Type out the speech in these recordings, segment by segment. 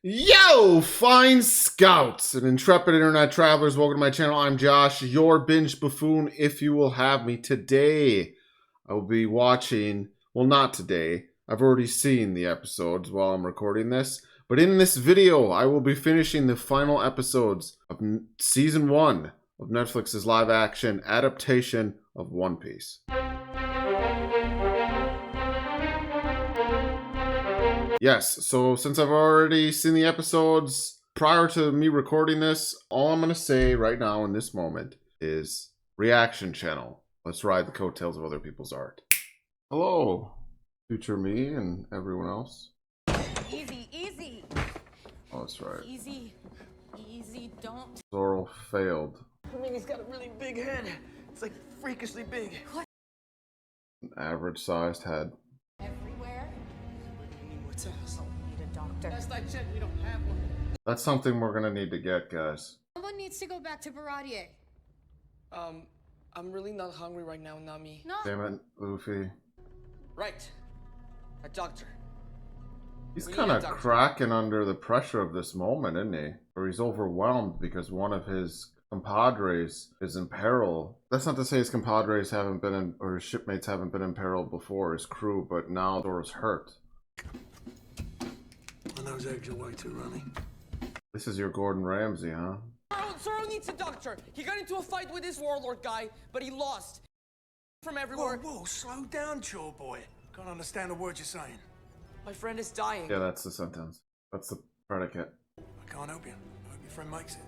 Yo, fine scouts and intrepid internet travelers, welcome to my channel. I'm Josh, your Binge Buffoon, if you will have me. Today, I will be watching, well, not today. I've already seen the episodes while I'm recording this. But in this video, I will be finishing the final episodes of Season 1 of Netflix's live-action adaptation of One Piece. Yes, so since I've already seen the episodes prior to me recording this, all I'm going to say right now in this moment is reaction channel. Let's ride the coattails of other people's art. Hello, future me and everyone else. Easy, easy. Oh, that's right. Easy, easy, don't. Zoro failed. I mean, he's got a really big head. It's like freakishly big. What? An average-sized head. Everywhere? What's else? We need a doctor. Last I checked, we don't have one. That's something we're going to need to get, guys. Someone needs to go back to Baradier. I'm really not hungry right now, Nami. No. Damn it, Luffy. Right. A doctor. He's We kind need of a doctor. cracking under the pressure of this moment, isn't he? Or he's overwhelmed because one of his compadres is in peril. That's not to say his compadres haven't been in, or his shipmates haven't been in peril before, his crew, but now Zoro's hurt. And those eggs are way too runny. This is your Gordon Ramsay, huh? Zoro needs a doctor. He got into a fight with this warlord guy, but he lost. From everywhere. Whoa, slow down, Chore Boy. Can't understand a word you're saying. My friend is dying. Yeah, that's the sentence. That's the predicate. I can't help you. I hope your friend makes it.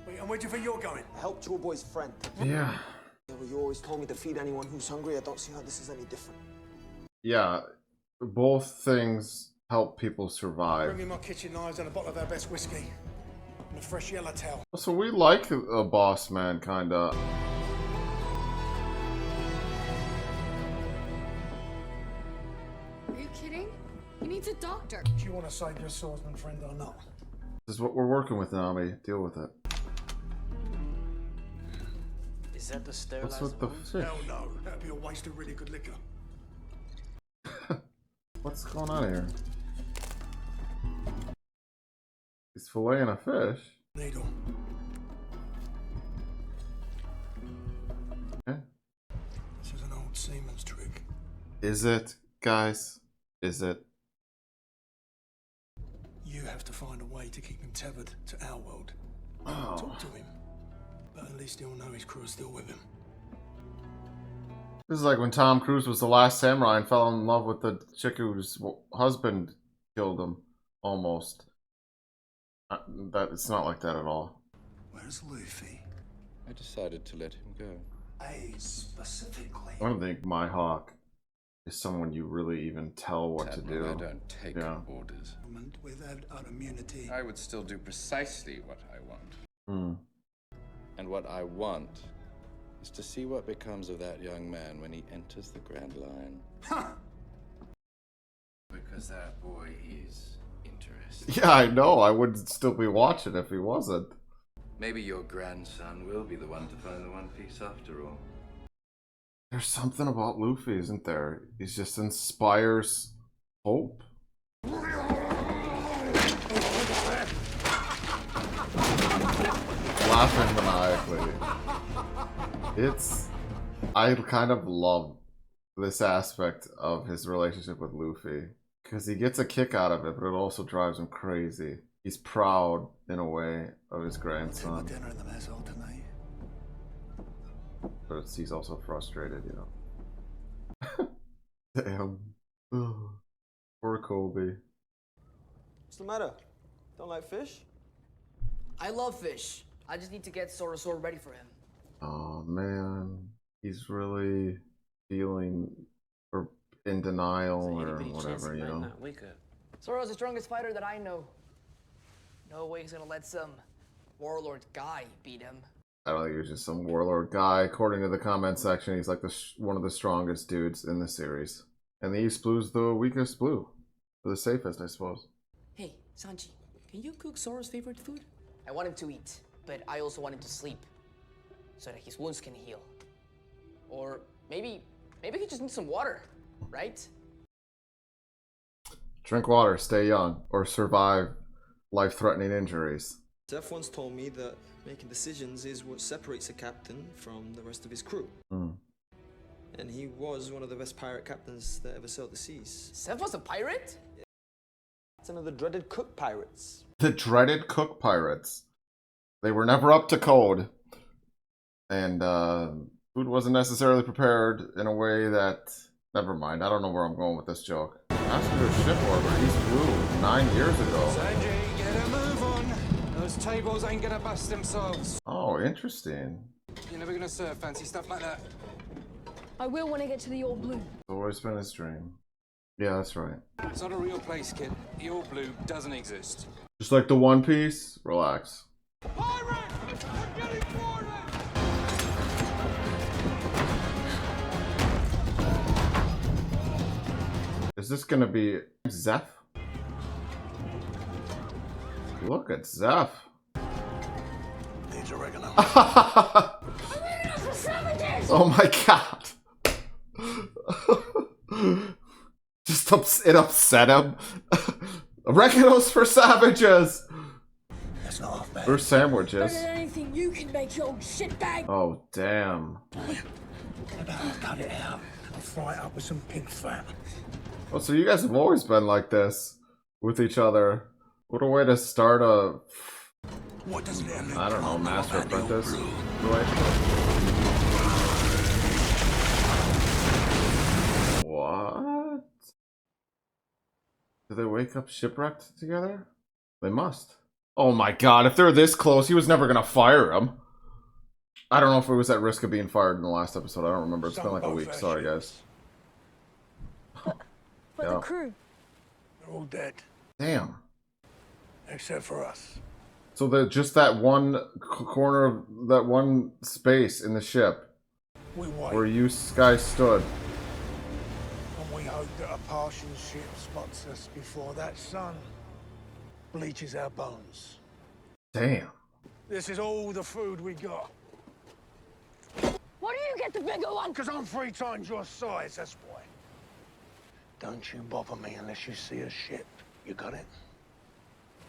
Wait, and where do you think you're going? Help Chore Boy's friend. Yeah. Yeah, well, you always told me to feed anyone who's hungry. I don't see how this is any different. Yeah, both things help people survive. Bring me my kitchen knives and a bottle of our best whiskey. And a fresh yellow towel. So we like a boss man, kinda. Are you kidding? He needs a doctor. Do you want to save your swordsman friend or not? This is what we're working with, Nami. Deal with it. Is that the What's sterilizer? with the fish? Hell no. That'd be a waste of really good liquor. What's going on here? He's filleting a fish. Needle. Okay. This is an old seaman's trick. Is it, guys? Is it? You have to find a way to keep him tethered to our world. Oh. Talk to him. But at least he'll know his crew is still with him. This is like when Tom Cruise was the last samurai and fell in love with the chick whose husband killed him, almost. It's not like that at all. Where's Luffy? I decided to let him go. Specifically. I don't think my hawk is someone you really even tell what to do. Admiral, I don't take Yeah. orders. Without immunity. I would still do precisely what I want. Hmm. And what I want is to see what becomes of that young man when he enters the Grand Line. Huh! Because that boy is interesting. Yeah, I know. I would still be watching if he wasn't. Maybe your grandson will be the one to find the One Piece after all. There's something about Luffy, isn't there? He just inspires hope. Laughing maniacally. I kind of love this aspect of his relationship with Luffy. Because he gets a kick out of it, but it also drives him crazy. He's proud, in a way, of his grandson. Dinner in the mess hall tonight. But he's also frustrated, you know. Damn. Ugh. Poor Kobe. What's the matter? Don't like fish? I love fish. I just need to get Zoro ready for him. Oh man, he's really feeling or in denial or whatever, you know. Zoro's the strongest fighter that I know. No way he's gonna let some warlord guy beat him. I don't think he was just some warlord guy. According to the comment section, he's like one of the strongest dudes in the series. And the East Blue's the weakest blue. Or the safest, I suppose. Hey, Sanji, can you cook Zoro's favorite food? I want him to eat, but I also want him to sleep, so that his wounds can heal. Or maybe he just needs some water, right? Drink water, stay young, or survive life-threatening injuries. Seth once told me that making decisions is what separates a captain from the rest of his crew. And he was one of the best pirate captains that ever sailed the seas. Seth was a pirate? It's one of the dreaded cook pirates. The dreaded cook pirates. They were never up to code. And food wasn't necessarily prepared in a way that... Never mind, I don't know where I'm going with this joke. Passenger ship order, East Blue, 9 years ago. Sanjay, get a move on. Those tables ain't gonna bust themselves. Oh, interesting. You're never gonna serve fancy stuff like that. I will when I get to the Old Blue. Always been his dream. Yeah, that's right. It's not a real place, kid. The All Blue doesn't exist. Just like the One Piece, relax. Pirate! We're getting boarded! Is this gonna be Zeph? Look at Zeph. Needs a regular. Oh my god. It upset him. Oregano's for savages. That's not half bad. Or sandwiches. Better than anything you can make, you old shitbag. Oh damn. About cut it out and fry it up with some pig fat. Oh, so you guys have always been like this with each other. What a way to start a, What doesn't it have? I don't know, master apprentice relationship. What? Do they wake up shipwrecked together? They must. Oh my god, if they're this close, he was never gonna fire him. I don't know if it was at risk of being fired in the last episode. I don't remember. It's been like a week. Sorry, guys. But Yeah. the crew. They're all dead, Damn. except for us. So just that one corner of that one space in the ship We wait, where you guys stood. and we hope that a passing ship spots us before that sun bleaches our bones. Damn. This is all the food we got. Why do you get the bigger one? Because I'm 3 times your size, that's why. Don't you bother me unless you see a ship. You got it?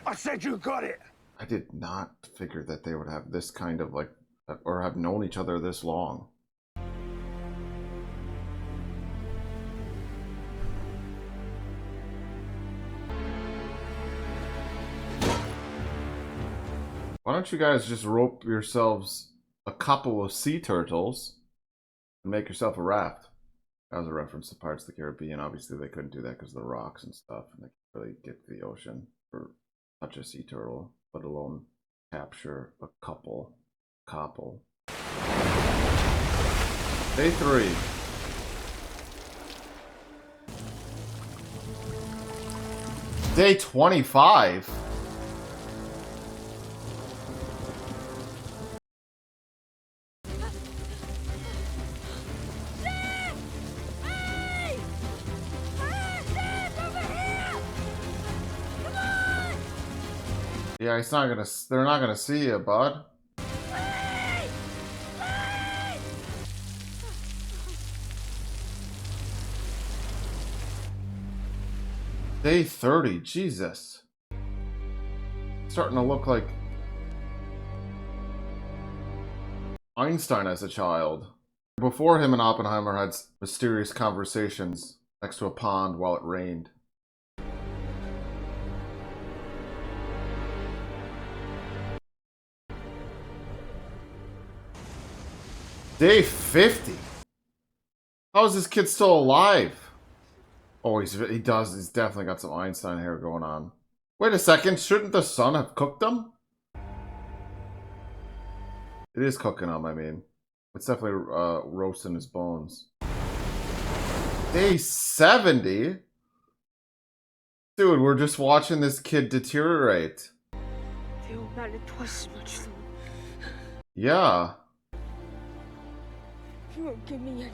I said you got it! I did not figure that they would have this kind of like, or have known each other this long. Why don't you guys just rope yourselves a couple of sea turtles and make yourself a raft? That was a reference to Pirates of the Caribbean. Obviously, they couldn't do that because of the rocks and stuff, and they can't really get to the ocean or touch a sea turtle, let alone capture a couple. Day 3. Day 25. Yeah, it's not gonna. They're not gonna see you, bud. Day 30, Jesus. Starting to look like Einstein as a child. Before him and Oppenheimer had mysterious conversations next to a pond while it rained. Day 50? How is this kid still alive? Oh, he's definitely got some Einstein hair going on. Wait a second, shouldn't the sun have cooked them? It is cooking them, I mean. It's definitely roasting his bones. Day 70? Dude, we're just watching this kid deteriorate. They all matter twice as much, though. Yeah. If you won't give me any,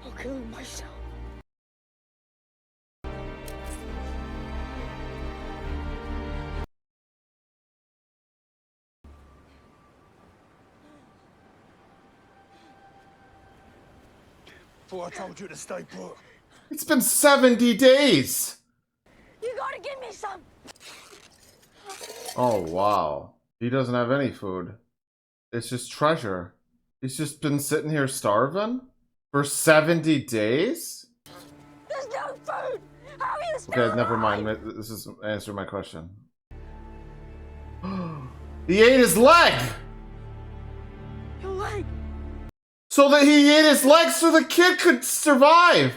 I'll kill him myself. Thought I told you to stay put. It's been 70 days! You gotta give me some! Oh, wow. He doesn't have any food. It's just treasure. He's just been sitting here starving for 70 days? There's no food! How are you still Okay, never mind. This is answering my question. He ate his leg! Your leg! So that he ate his leg so the kid could survive!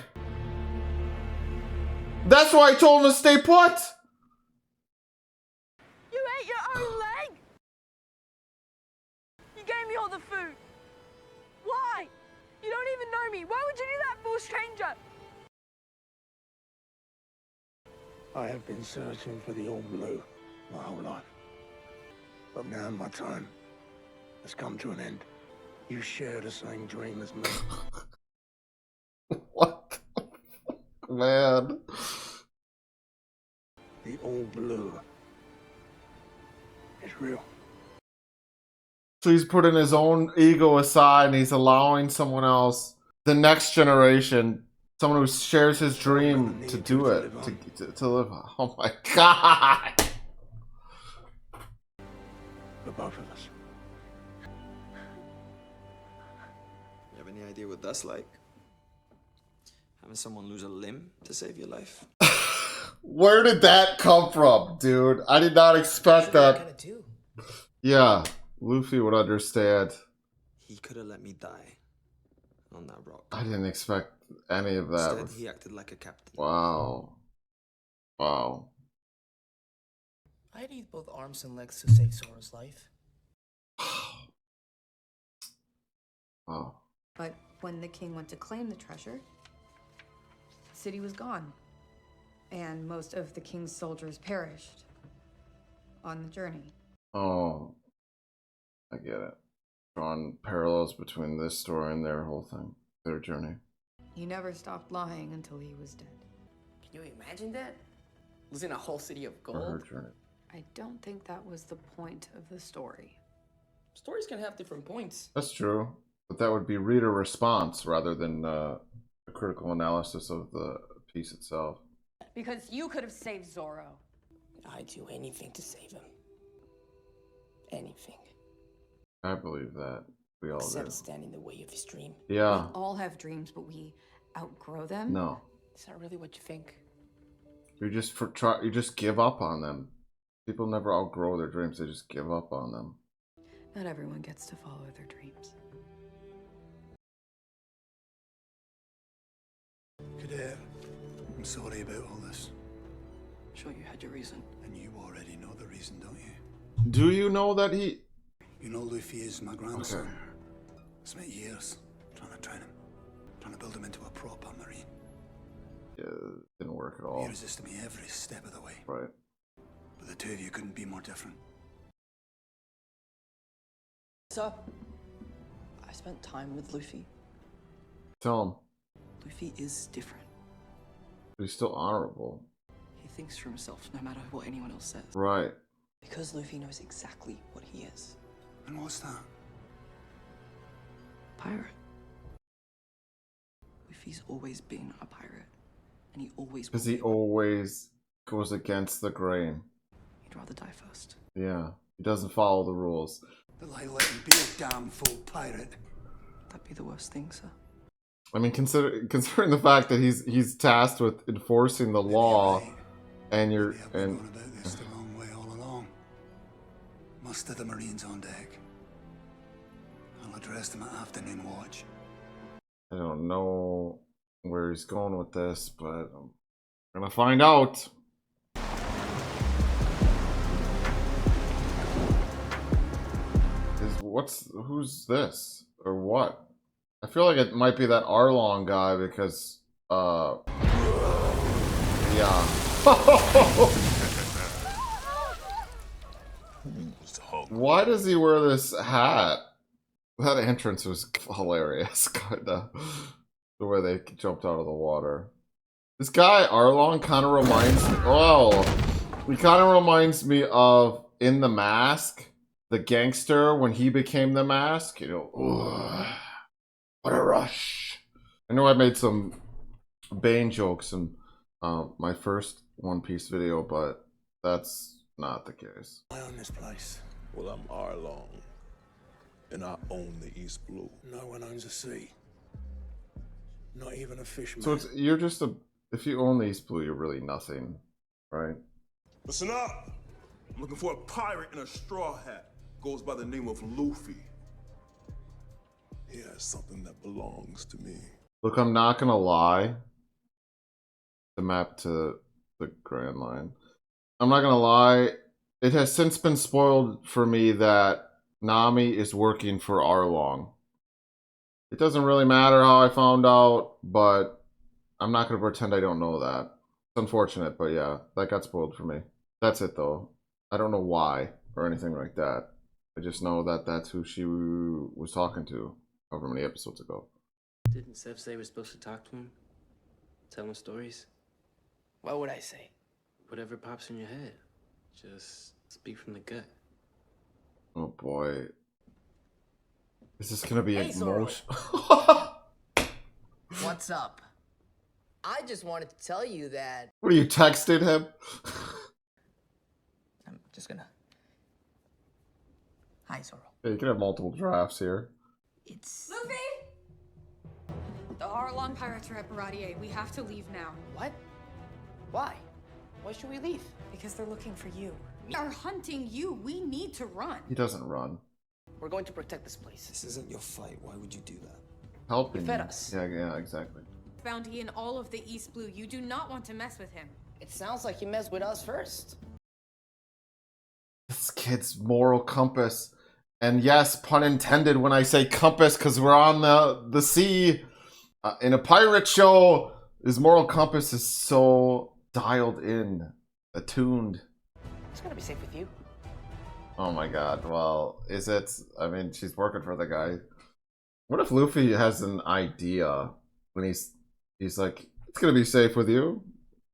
That's why I told him to stay put! You ate your own leg? You gave me all the food. Why? You don't even know me. Why would you do that for a stranger? I have been searching for the Old Blue my whole life. But now my time has come to an end. You share the same dream as me. What the fuck, man? The Old Blue is real. So he's putting his own ego aside and he's allowing someone else, the next generation, someone who shares his dream to do it, to live. Oh my god! For both of us. You have any idea what that's like? Having someone lose a limb to save your life? Where did that come from, dude? I did not expect that. Kind of do. Yeah, Luffy would understand. He could have let me die on that rock. I didn't expect any of that. Instead, he acted like a captain. Wow. Wow. I'd eat both arms and legs to save Sora's life. Wow. But when the king went to claim the treasure, the city was gone. And most of the king's soldiers perished on the journey. Oh, I get it. Drawing parallels between this story and their whole thing, their journey. He never stopped lying until he was dead. Can you imagine that? Losing a whole city of For her gold? journey. I don't think that was the point of the story. Stories can have different points. That's true, but that would be reader response rather than a critical analysis of the piece itself. Because you could have saved Zoro. I'd do anything to save him. Anything. I believe that. We all do. Except stand in the way of his dream. Yeah. We all have dreams, but we outgrow them. No. Is that really what you think? You just give up on them. People never outgrow their dreams, they just give up on them. Not everyone gets to follow their dreams. Kader, I'm sorry about all this. Sure, you had your reason. And you already know the reason, don't you? Do you know that he... You know Luffy is my grandson. Okay. Spent years trying to train him. Trying to build him into a proper Marine. Yeah, it didn't work at all. He resisted me every step of the way. Right. But the two of you couldn't be more different. So, I spent time with Luffy. Tell him. Luffy is different. But he's still honorable. He thinks for himself, no matter what anyone else says. Right. Because Luffy knows exactly what he is. And what's that? Pirate. Luffy's always been a pirate. And he always will Because he be. always goes against the grain. He'd rather die first. Yeah. He doesn't follow the rules. But like letting be a damn full pirate. That'd be the worst thing, sir. I mean, considering the fact that he's tasked with enforcing the law, Maybe and you're Maybe I've been and going about this the wrong way all along. Muster the Marines on deck. I'll address them at afternoon watch. I don't know where he's going with this, but I'm gonna find out. Who's this or what? I feel like it might be that Arlong guy because yeah. Why does he wear this hat? That entrance was hilarious, kinda. The way they jumped out of the water. This guy, Arlong, kind of reminds me... Oh! He kind of reminds me of In the Mask. The gangster, when he became the Mask. You know, ugh, what a rush. I know I made some Bane jokes in my first One Piece video, but that's not the case. I own this place. Well, I'm Arlong, and I own the East Blue. No one owns a sea. Not even a fisherman. So it's, you're just a, if you own the East Blue, you're really nothing, right? Listen up! I'm looking for a pirate in a straw hat. Goes by the name of Luffy. He has something that belongs to me. Look, I'm not gonna lie. The map to the Grand Line. I'm not gonna lie. It has since been spoiled for me that Nami is working for Arlong. It doesn't really matter how I found out, but I'm not gonna pretend I don't know that. It's unfortunate, but yeah, that got spoiled for me. That's it though. I don't know why or anything like that. I just know that that's who she was talking to however many episodes ago. Didn't Seth say we're supposed to talk to him? Tell him stories? What would I say? Whatever pops in your head. Just speak from the gut. Oh boy. Is this gonna be emotional? What's up? I just wanted to tell you that What are you texting him? I'm just gonna. Hi, Zoro. Yeah, you can have multiple drafts here. It's Luffy! The Arlong pirates are at Baratier. We have to leave now. what? Why? Why should we leave? Because they're looking for you. They are hunting you. We need to run. He doesn't run. We're going to protect this place. This isn't your fight. Why would you do that? Helping You fed you. us. Yeah, exactly. Bounty in all of the East Blue. You do not want to mess with him. It sounds like he messed with us first. This kid's moral compass. And yes, pun intended when I say compass, because we're on the sea. In a pirate show, his moral compass is so dialed in, attuned. It's gonna be safe with you. Oh my god, well, is it? I mean, she's working for the guy. What if Luffy has an idea when he's like, it's gonna be safe with you?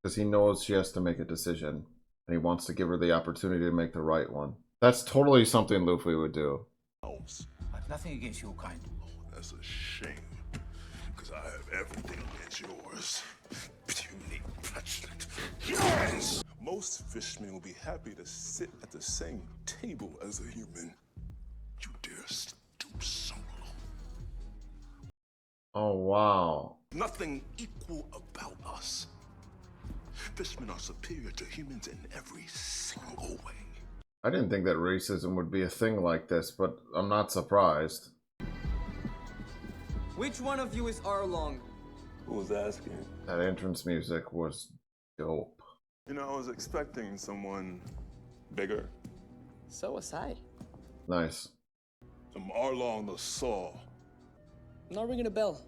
Because he knows she has to make a decision. And he wants to give her the opportunity to make the right one. That's totally something Luffy would do. I've nothing against your kind. Oh, that's a shame. Because I have everything against yours. Puny, petulant humans! Most fishermen will be happy to sit at the same table as a human. You dare stoop so low. Oh, wow. Nothing equal about us. Fishmen are superior to humans in every single way. I didn't think that racism would be a thing like this, but I'm not surprised. Which one of you is Arlong? Who was asking? That entrance music was dope. You know, I was expecting someone bigger. So was I. Nice. I'm Arlong the Saw. Not ringing a bell.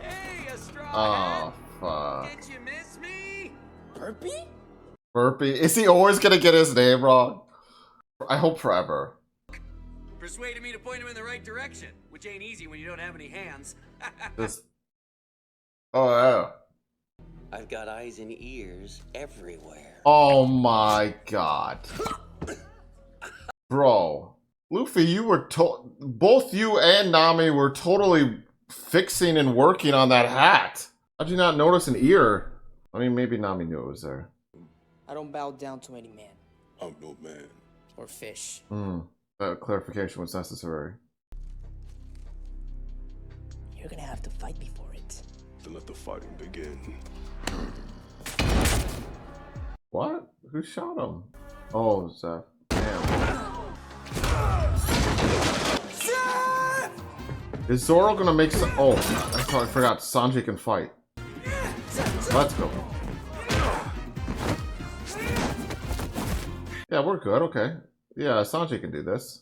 Hey, a straw Oh, fuck. Did you miss me? Burpee? Burpee? Is he always gonna get his name wrong? I hope forever. Persuaded me to point him in the right direction, which ain't easy when you don't have any hands. Just... Oh, yeah. I've got eyes and ears everywhere. Oh my god. Bro. Luffy, you were both you and Nami were totally fixing and working on that hat. How'd you not notice an ear? I mean, maybe Nami knew it was there. I don't bow down to any man. I'm no man. Or fish. That clarification was necessary. You're gonna have to fight me for it. To let the fighting begin. What? Who shot him? Oh, Zeph. Damn. Is Zoro gonna make some... Oh, I forgot. Sanji can fight. Let's go. Yeah, we're good. Okay. Yeah, Sanji can do this.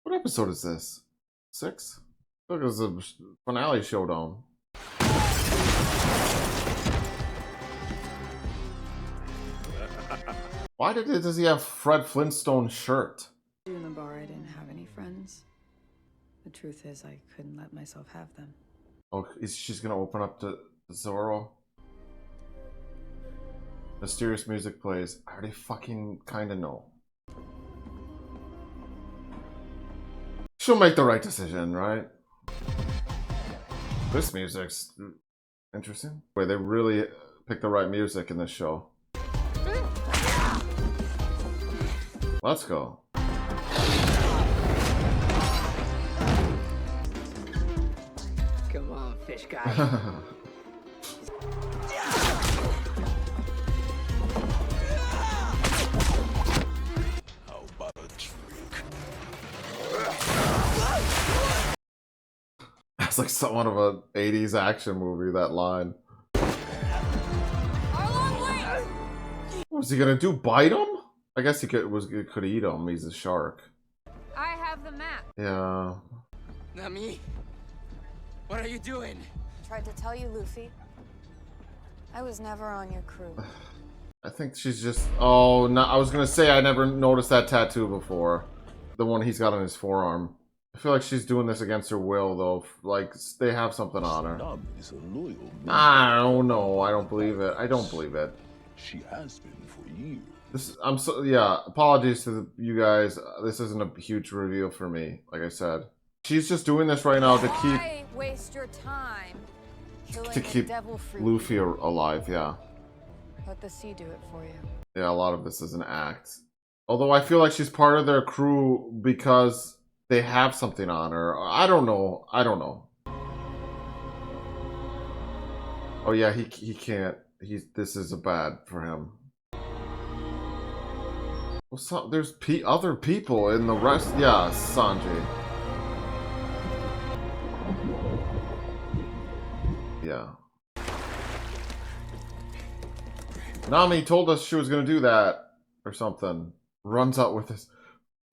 What episode is this? 6? Look, it's a finale showdown. Why does he have Fred Flintstone's shirt? In the bar, I didn't have any friends. The truth is, I couldn't let myself have them. Oh, she's gonna open up to Zorro. Mysterious music plays. I already fucking kind of know. She'll make the right decision, right? This music's interesting. Wait, they really picked the right music in this show. Let's go. Come on, fish guy. How about a drink? That's like somewhat of a 80s action movie, that line. What was he gonna do? Bite him? I guess he could eat him. He's a shark. I have the map. Yeah. Not me. What are you doing? Tried to tell you, Luffy. I was never on your crew. I think she's just... Oh, no, I was gonna say I never noticed that tattoo before. The one he's got on his forearm. I feel like she's doing this against her will, though. Like, they have something on her. Is a loyal I don't know. I don't believe it. I don't believe it. She has been for years. I'm so... Yeah, apologies to you guys. This isn't a huge reveal for me, like I said. She's just doing this right now to keep... Why waste your time To keep Luffy alive, yeah. Let the sea do it for you. Yeah, a lot of this is an act. Although I feel like she's part of their crew because they have something on her. I don't know. I don't know. Oh yeah, he can't. This is bad for him. Well, there's other people in the rest. Yeah, Sanji. Yeah. Nami told us she was gonna do that or something. Runs out with his...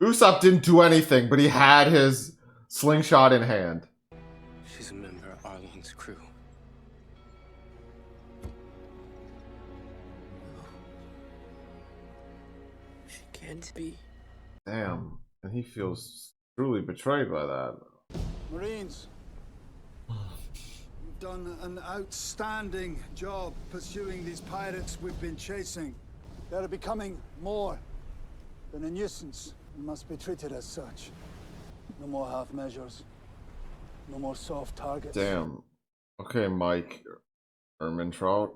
Usopp didn't do anything, but he had his slingshot in hand. She's a member of Arlong's crew. She can't be. Damn. And he feels truly betrayed by that. Marines, you've done an outstanding job pursuing these pirates we've been chasing. They're becoming more than a nuisance and must be treated as such. No more half measures. No more soft targets. Damn. Okay, Mike Ehrmantraut.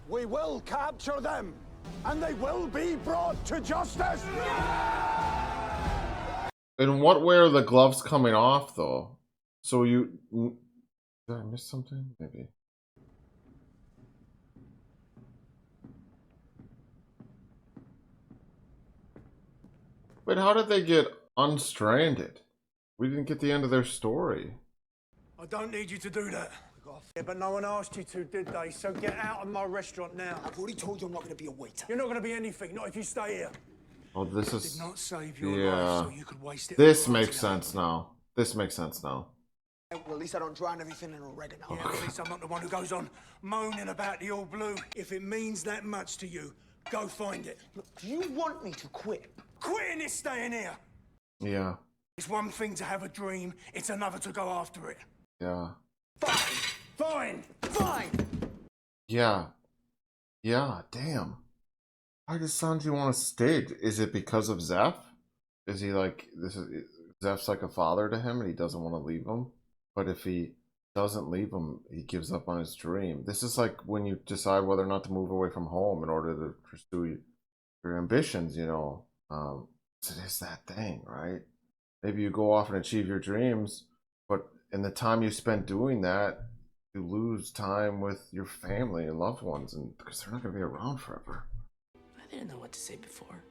We will capture them, and they will be brought to justice! In what way are the gloves coming off, though? So you... Did I miss something? Maybe. Wait, how did they get unstranded? We didn't get the end of their story. I don't need you to do that. Yeah, but no one asked you to, did they? So get out of my restaurant now. I've already told you I'm not going to be a waiter. You're not going to be anything, not if you stay here. Oh, this is... Did not save your life so you could waste it. This makes sense now. This makes sense now. Well, at least I don't drown everything in oregano. Yeah, at least I'm not the one who goes on moaning about the All Blue. If it means that much to you, go find it. Look, do you want me to quit? Quitting is staying here. Yeah. It's one thing to have a dream, it's another to go after it. Yeah. Fine! Fine! Yeah. Yeah, damn. Why does Sanji want to stay? Is it because of Zeph? Is he like... Zeph's like a father to him and he doesn't want to leave him? But if he doesn't leave him, he gives up on his dream. This is like when you decide whether or not to move away from home in order to pursue your ambitions, you know. So it is that thing, right? Maybe you go off and achieve your dreams, but in the time you spend doing that, you lose time with your family and loved ones, and because they're not going to be around forever. I didn't know what to say before,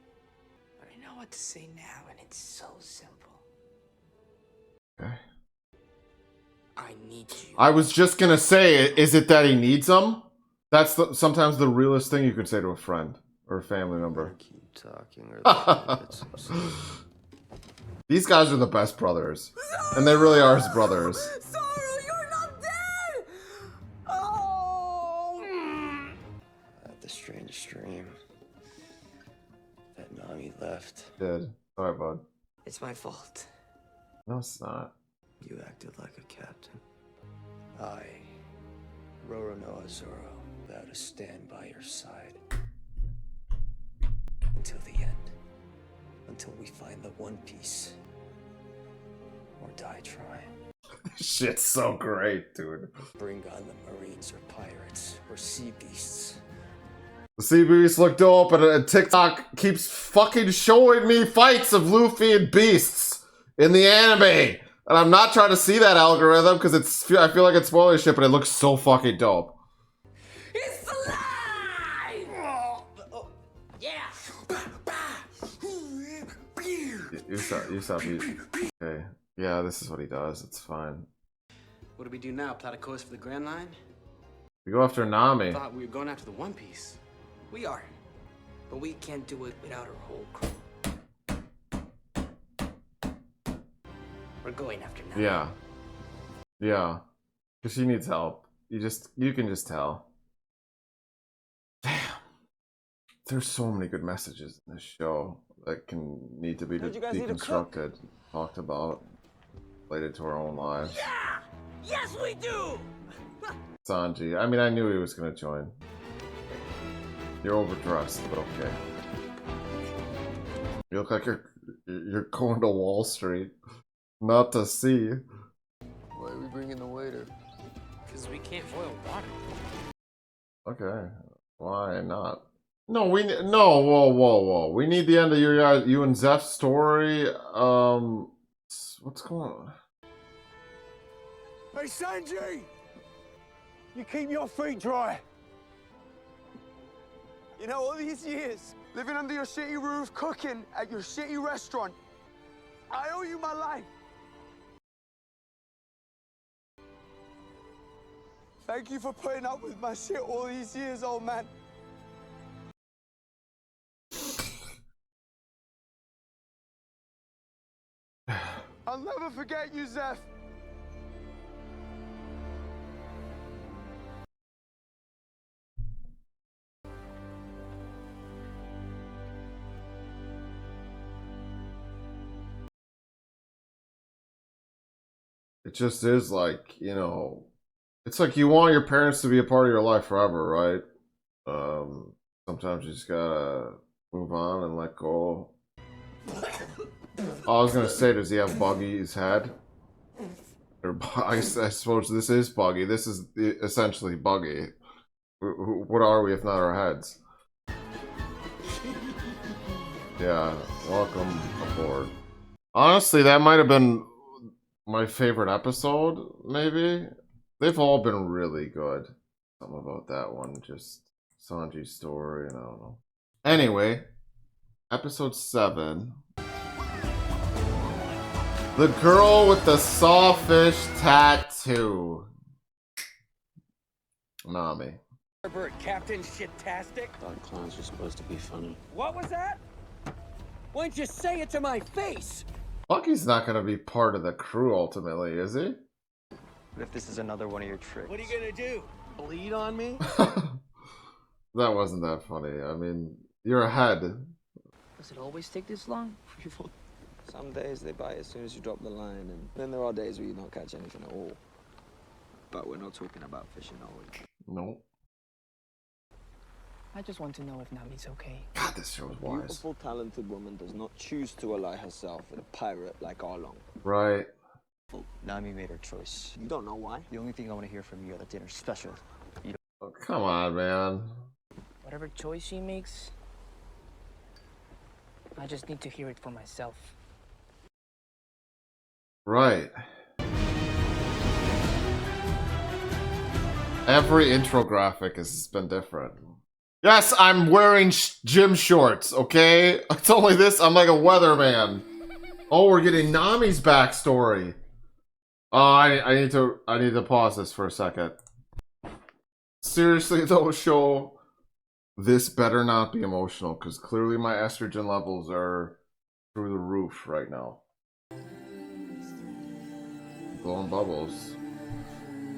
but I know what to say now, and it's so simple. Okay. I need you. I was just going to say, is it that he needs them? That's sometimes the realest thing you could say to a friend or a family member. Keep talking or These guys are the best brothers. And they really are his brothers. Sorrow, you're not dead! Oh! I had the strangest dream that Nami left. Did. Sorry, bud. It's my fault. No, it's not. You acted like a captain. I Roro no Azoro, vow to stand by your side until the end. Until we find the One Piece. Or die trying. Shit's so great, dude. Bring on the Marines or pirates or sea beasts. The sea beasts look dope, and TikTok keeps fucking showing me fights of Luffy and beasts in the anime. And I'm not trying to see that algorithm because I feel like it's spoiler shit, but it looks so fucking dope. It's alive! Oh, yeah! You saw me. Okay. Yeah, this is what he does. It's fine. What do we do now? Plot a course for the Grand Line? We go after Nami. I thought we were going after the One Piece. We are. But we can't do it without our whole crew. We're going after Nami. Yeah. Yeah. Because she needs help. You can just tell. Damn. There's so many good messages in this show that need to be deconstructed, talked about, related to our own lives. Yeah! Yes, we do! Sanji. I mean, I knew he was going to join. You're overdressed, but okay. You look like you're going to Wall Street. Not to see. Why are we bringing the waiter? Because we can't boil water. Okay. Why not? No, whoa. We need the end of you and Zeph's story. What's going on? Hey, Sanji! You keep your feet dry. You know, all these years, living under your shitty roof, cooking at your shitty restaurant, I owe you my life. Thank you for putting up with my shit all these years, old man. I'll never forget you, Zeph. It just is like, you know, it's like you want your parents to be a part of your life forever, right? Sometimes you just gotta move on and let go. Oh, I was gonna say, does he have Buggy's head? Or, I suppose this is Buggy. This is essentially Buggy. What are we if not our heads? Yeah, welcome aboard. Honestly, that might have been my favorite episode, maybe. They've all been really good. Something about that one, just Sanji's story, and I don't know. Anyway, episode 7. The girl with the Sawfish Tattoo. Nami. Captain Shit-tastic? Thought clowns were supposed to be funny. What was that? Why didn't you say it to my face? Bucky's not going to be part of the crew ultimately, is he? What if this is another one of your tricks? What are you gonna do? Bleed on me? That wasn't that funny. I mean, you're ahead. Does it always take this long? Some days they bite as soon as you drop the line, and then there are days where you don't catch anything at all. But we're not talking about fishing, are we? No. I just want to know if Nami's okay. God, this show is wise. Beautiful, talented woman does not choose to ally herself with a pirate like Arlong. Right. Nami made her choice. You don't know why? The only thing I want to hear from you at the dinner special. Oh, come on, man. Whatever choice she makes, I just need to hear it for myself. Right. Every intro graphic has been different. Yes, I'm wearing gym shorts, okay? It's only this, I'm like a weatherman. Oh, we're getting Nami's backstory. I need to pause this for a second. Seriously though, show, this better not be emotional, because clearly my estrogen levels are through the roof right now. Blowing bubbles.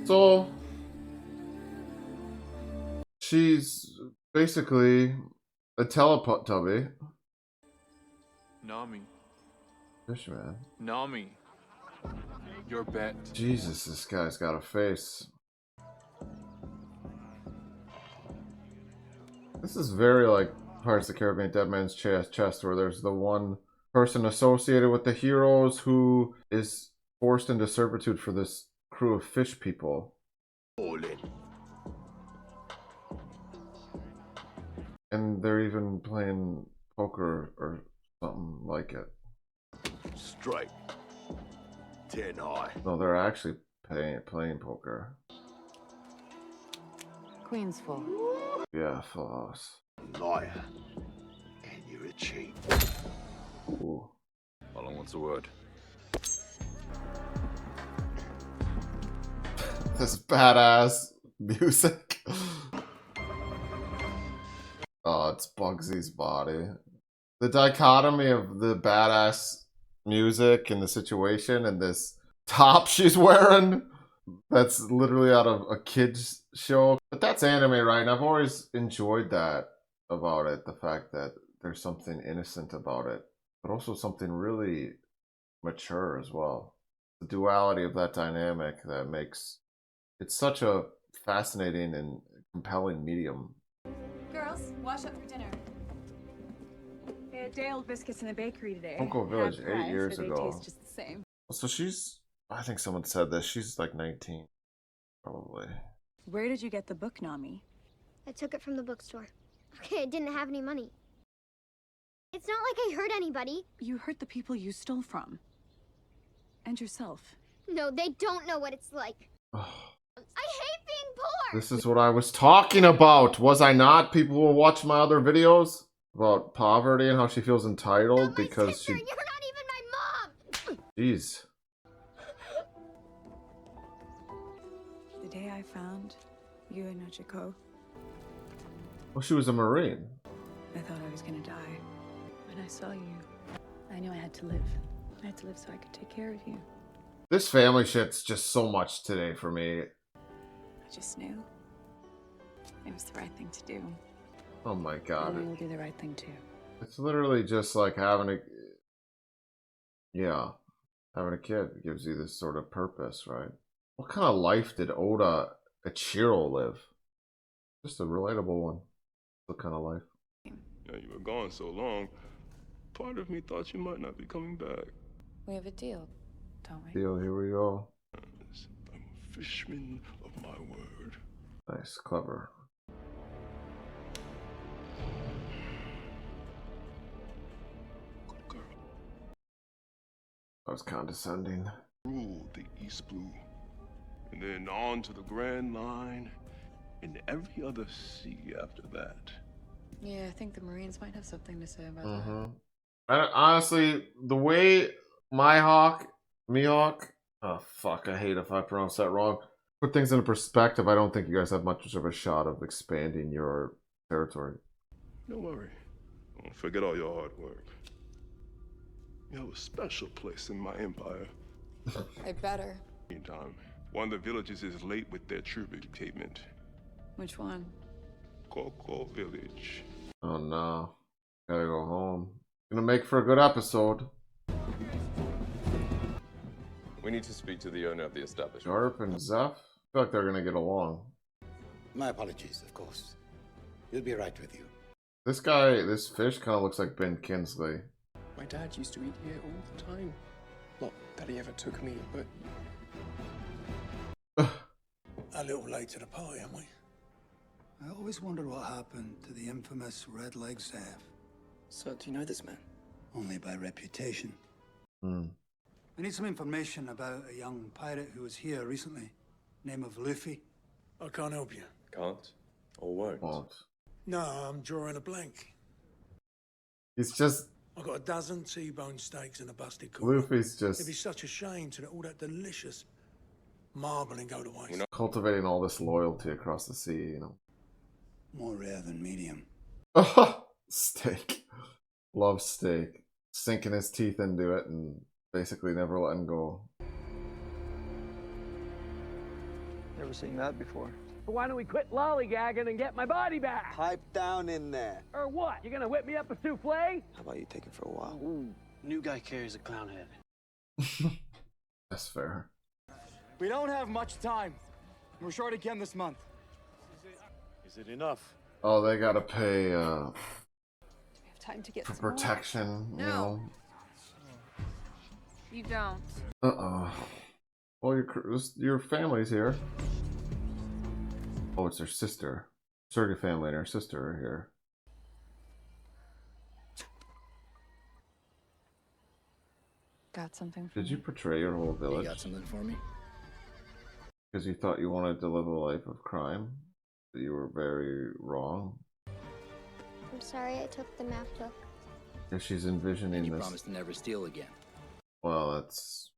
So, she's basically a Teletubby. Nami. Fishman. Nami. Your bet. Jesus, this guy's got a face. This is very like Pirates of the Caribbean Dead Man's Chest, where there's the one person associated with the heroes who is forced into servitude for this crew of fish people. And they're even playing poker or something like it. Strike. 10 high. No, they're actually playing poker. Queen's full. Yeah, full house. Liar. And you're a cheat. Ooh. Hold on, what's the word? This badass music. Oh, it's Bugsy's body. The dichotomy of the badass music and the situation and this top she's wearing, that's literally out of a kid's show. But that's anime, right? And I've always enjoyed that about it. The fact that there's something innocent about it, but also something really mature as well. The duality of that dynamic that makes it such a fascinating and compelling medium. Girls, wash up for dinner. They had day-old biscuits in the bakery today. Uncle Village, Half 8 price, years but they ago. taste just the same. So she's, I think someone said this, she's like 19, probably. Where did you get the book, Nami? I took it from the bookstore. Okay, I didn't have any money. It's not like I hurt anybody. You hurt the people you stole from. And yourself. No, they don't know what it's like. I hate being poor! This is what I was talking about, was I not? People will watch my other videos about poverty and how she feels entitled because Sister, you're not even my mom! Jeez. The day I found you and Nochiko, Well, she was a Marine. I thought I was gonna die. When I saw you, I knew I had to live. I had to live so I could take care of you. This family shit's just so much today for me. I just knew it was the right thing to do. Oh my god. And you'll do the right thing too. It's literally just like having a... Yeah. Having a kid gives you this sort of purpose, right? What kind of life did Oda Ichiro live? Just a relatable one. What kind of life? Now you were gone so long, part of me thought you might not be coming back. We have a deal, don't we? Deal, here we go. I'm a fishman of my word. Nice, clever. Good girl. I was condescending. Ruled the East Blue. And then on to the Grand Line, and every other sea after that. Yeah, I think the Marines might have something to say about that. Honestly, the way Mihawk, oh fuck, I hate if I pronounce that wrong. Put things into perspective, I don't think you guys have much of a shot of expanding your territory. Don't worry. Don't forget all your hard work. You have a special place in my empire. I better. Meantime, one of the villages is late with their tribute payment. Which one? Coco Village. Oh no. Gotta go home. Gonna make for a good episode. We need to speak to the owner of the establishment. Sharp and Zeph? I feel like they're gonna get along. My apologies, of course. We'll be right with you. This guy, this fish kind of looks like Ben Kingsley. My dad used to eat here all the time. Not that he ever took me, but... A little late to the party, aren't we? I always wondered what happened to the infamous Red Leg Zev. So, do you know this man? Only by reputation. Hmm. I need some information about a young pirate who was here recently. Name of Luffy. I can't help you. Can't? Or won't? No, I'm drawing a blank. He's just... I've got a dozen T-bone steaks and a busted corn. Luffy's just... It'd be such a shame to let all that delicious marbling go to waste. cultivating all this loyalty across the sea, you know. More rare than medium. Steak. Love steak. Sinking his teeth into it and basically never letting go. Never seen that before. Why don't we quit lollygagging and get my body back? Pipe down in there. Or what? You gonna whip me up a souffle? How about you take it for a while? Ooh, new guy carries a clown head. That's fair. We don't have much time. We're short again this month. Is it enough? Oh, they gotta pay We have time to get for some more. protection, you know. You don't. Well, your family's here. Oh, it's her sister. Surrogate family and her sister are here. Got something for Did you betray your whole village? You got something for me? Because you thought you wanted to live a life of crime? That you were very wrong? I'm sorry I took the MacBook. If she's envisioning And you this. promised to never steal again. Well, that's.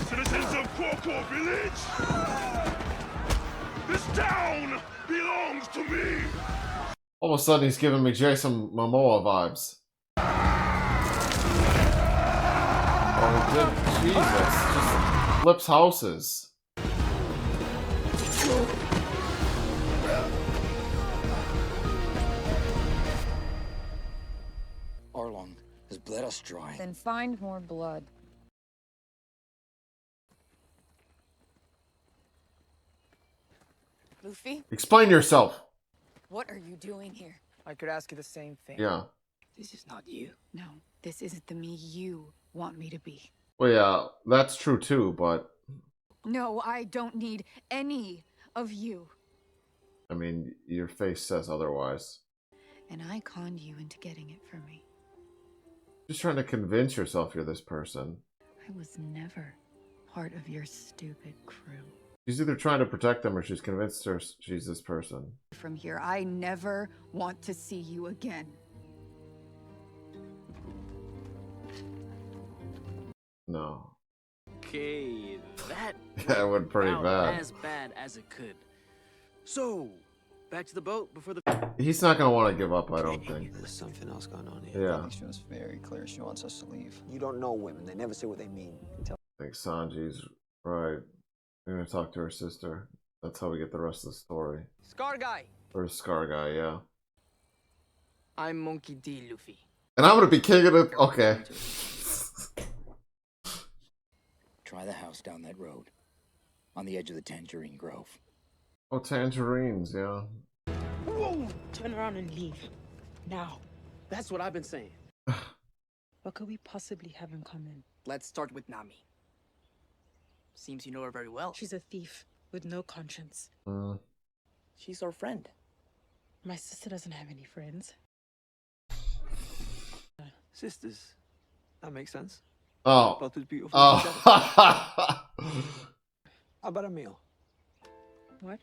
Citizens of Chore Village! This town belongs to me! All of a sudden, he's giving me Jason Momoa vibes. Oh, good Jesus. Just flips houses. Arlong has bled us dry. Then find more blood. Luffy, Explain yourself. what are you doing here? I could ask you the same thing. Yeah. This is not you. No, this isn't the me you want me to be. Well, yeah, that's true too, but No, I don't need any of you. I mean, your face says otherwise. And I conned you into getting it from me. Just trying to convince yourself you're this person. I was never part of your stupid crew. She's either trying to protect them or she's convinced her she's this person. From here, I never want to see you again. No. Okay, that That went pretty about bad. as bad as it could. So, back to the boat before the. He's not going to want to give up, I don't think. There's something else going on here. Yeah. She was very clear she wants us to leave. You don't know women. They never say what they mean. I think Sanji's right. I'm going to talk to her sister. That's how we get the rest of the story. Scar guy. Or Scar guy, yeah. I'm Monkey D. Luffy. And I'm going to be king of the... Okay. Try the house down that road, on the edge of the Tangerine Grove. Oh, tangerines, yeah. Whoa! Turn around and leave. Now. That's what I've been saying. What could we possibly have in common? Let's start with Nami. Seems you know her very well. She's a thief with no conscience. She's our friend. My sister doesn't have any friends. Sisters. That makes sense. Oh. Both as beautiful Oh. as each other. How about a meal? What?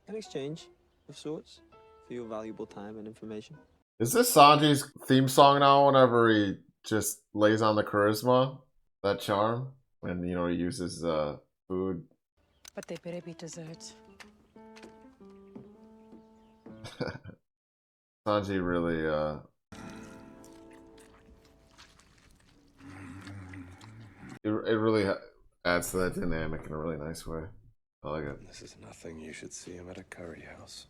An exchange of sorts for your valuable time and information. Is this Sanji's theme song now whenever he just lays on the charisma? That charm? And, you know, he uses food. But they better be dessert. Sanji really, it really adds to that dynamic in a really nice way. I like it. This is nothing. You should see him at a curry house.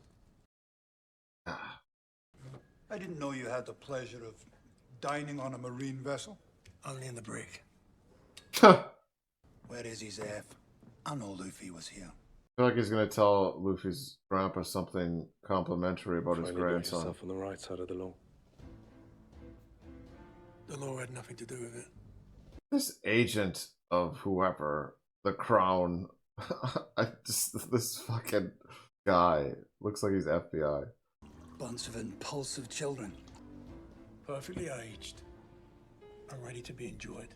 I didn't know you had the pleasure of dining on a marine vessel. Only in the brig. Where is his F? I know Luffy was here. I feel like he's going to tell Luffy's grandpa something complimentary about his Try and put grandson. yourself on the right side of the law. The law had nothing to do with it. This agent of whoever, the crown, this fucking guy looks like he's FBI. Bunch of impulsive children. Perfectly aged. And ready to be enjoyed.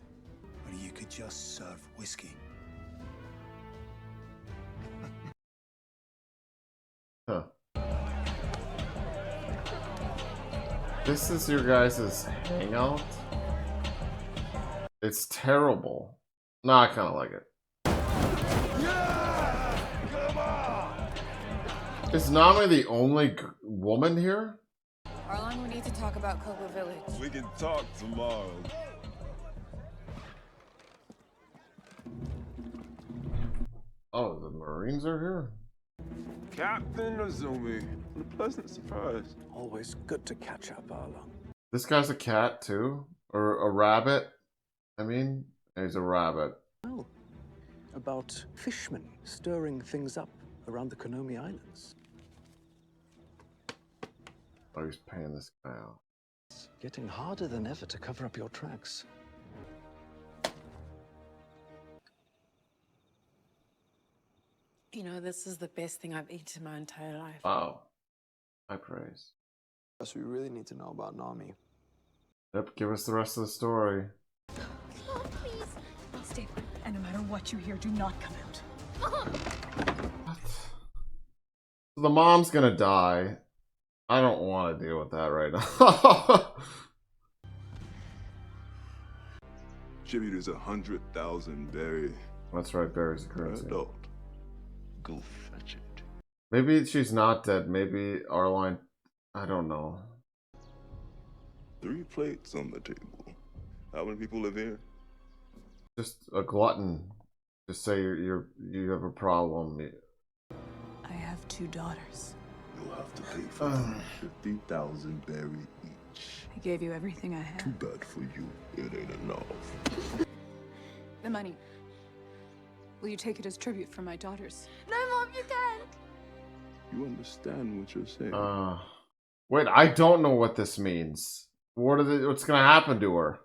Or you could just serve whiskey. Huh. This is your guys' hangout? It's terrible. No, I kind of like it. Is Nami the only woman here? Arlong, we need to talk about Kobo Village. We can talk tomorrow. Oh, the Marines are here? Captain Azumi, what a pleasant surprise. Always good to catch up, Arlong. This guy's a cat too? Or a rabbit? I mean, he's a rabbit. Oh, about fishermen stirring things up around the Konomi Islands. Oh, he's paying this guy out. It's getting harder than ever to cover up your tracks. You know, this is the best thing I've eaten my entire life. Wow. High praise. Yes, we really need to know about Normie. Yep, give us the rest of the story. Oh, please. I'll stay put, and no matter what you hear, do not come out. What? So the mom's gonna die. I don't want to deal with that right now. Jimmy, there's 100,000 berry. That's right, Barry's the currency. Adult. Go fetch it. Maybe she's not dead. Maybe Arline. I don't know. 3 plates on the table. How many people live here? Just a glutton. Just say you have a problem. I have 2 daughters. You'll have to pay for them 50,000 berry each. I gave you everything I had. Too bad for you. It ain't enough. The money. Will you take it as tribute for my daughters? No, Mom, you can't. You understand what you're saying? Wait, I don't know what this means. What's gonna happen to her?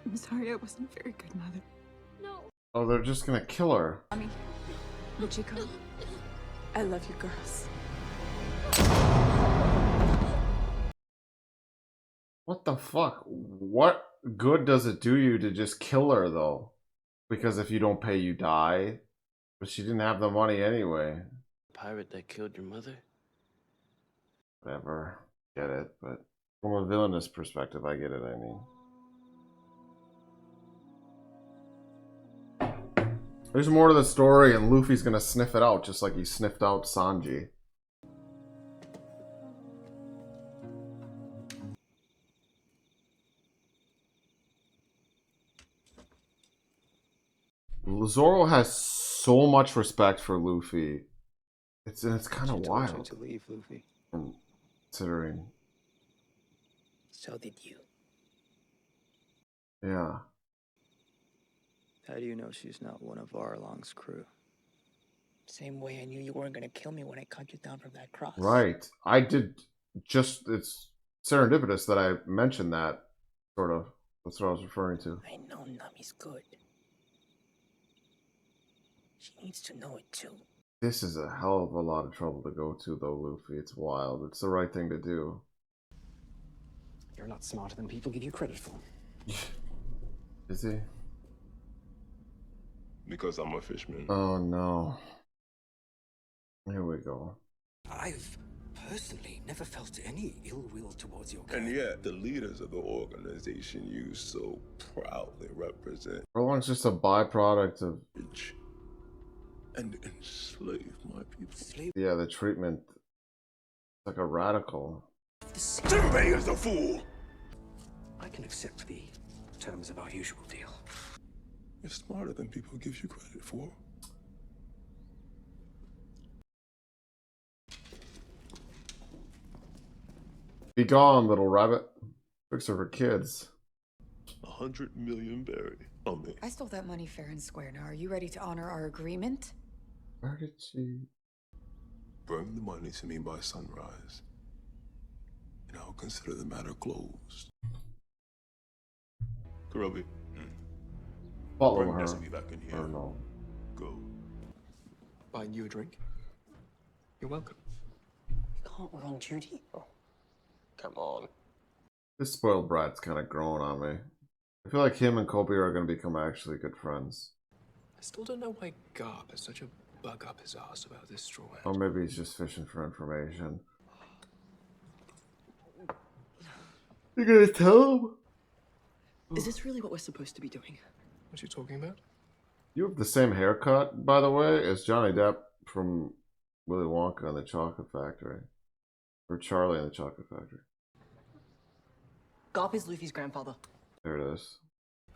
I'm sorry I wasn't a very good mother. No. Oh, they're just gonna kill her. Mommy, Michiko, I love you girls. What the fuck? What good does it do you to just kill her, though? Because if you don't pay, you die. But she didn't have the money anyway. Pirate that killed your mother? Whatever. Get it, but from a villainous perspective, I get it, I mean. There's more to the story, and Luffy's gonna sniff it out, just like he sniffed out Sanji. Zoro has so much respect for Luffy. It's kind of wild. You to leave, Luffy. Considering. So did you. Yeah. How do you know she's not one of Arlong's crew? Same way I knew you weren't gonna kill me when I cut you down from that cross. Right. I did just, it's serendipitous that I mentioned that, sort of. That's what I was referring to. I know Nami's good. She needs to know it too. This is a hell of a lot of trouble to go to, though, Luffy. It's wild. It's the right thing to do. You're not smarter than people give you credit for. Is he? Because I'm a fishman. Oh, no. Here we go. I've personally never felt any ill will towards your kind. And yet, the leaders of the organization you so proudly represent. Arlong's just a byproduct of... And enslave my people. Yeah, the treatment. Like a radical. Jinbei is a fool! I can accept the terms of our usual deal. You're smarter than people give you credit for. Be gone, little rabbit. Fixer for kids. 100 million berry on me. I stole that money fair and square. Now, are you ready to honor our agreement? Where did she... Bring the money to me by sunrise, and I'll consider the matter closed. Kurobi. Follow Bring her. Nezuki back in here. Or no. Go. Buying you a drink? You're welcome. You can't, we're on duty. Oh, come on. This spoiled brat's kind of growing on me. I feel like him and Kobe are going to become actually good friends. I still don't know why Garp has such a bug up his ass about this straw hat. Or maybe he's just fishing for information. You're going to tell him? Is this really what we're supposed to be doing? What are you talking about? You have the same haircut, by the way, as Johnny Depp from Willy Wonka and the Chocolate Factory. Or Charlie and the Chocolate Factory. Garp is Luffy's grandfather. There it is.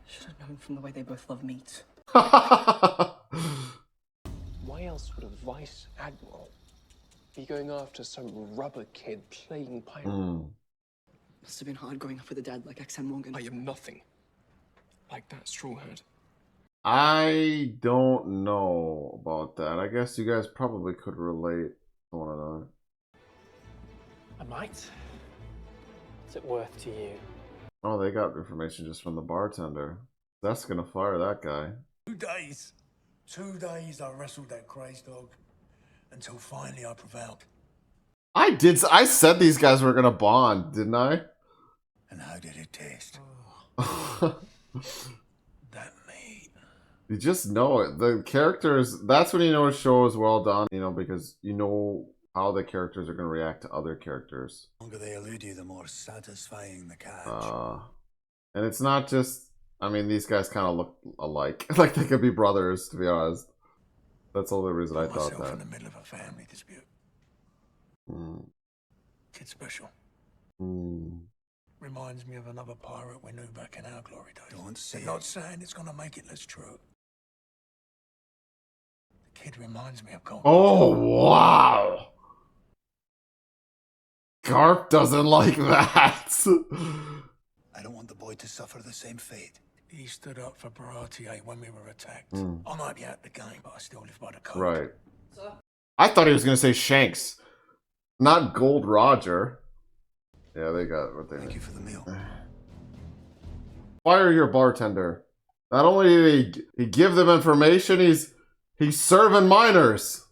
Should have known from the way they both love meat. Why else would a vice admiral be going after some rubber kid playing pirate? Must have been hard growing up with a dad like XM Morgan. I am nothing like that straw hat. I don't know about that. I guess you guys probably could relate to one another. I might. What's it worth to you? Oh, they got information just from the bartender. That's gonna fire that guy. 2 days. 2 days I wrestled that crazed dog until finally I prevailed. I said these guys were gonna bond, didn't I? And how did it taste? That meat. You just know it. The characters, that's when you know a show is well done, you know, because you know how the characters are gonna react to other characters. The longer they elude you, the more satisfying the catch. And it's not just, I mean, these guys kind of look alike. Like they could be brothers, to be honest. That's the only reason I thought that. In the middle of a family dispute. Kid special. Reminds me of another pirate we knew back in our glory days. Don't say it. Not saying it's gonna make it less true. The kid reminds me of Gold. Oh, wow. Garp doesn't like that. I don't want the boy to suffer the same fate. He stood up for Baratier when we were attacked. I might be out the game, but I still live by the code. Right. I thought he was going to say Shanks. Not Gold Roger. Yeah, they got what they Thank you for the meal. Fire your bartender. Not only did he give them information, he's serving minors.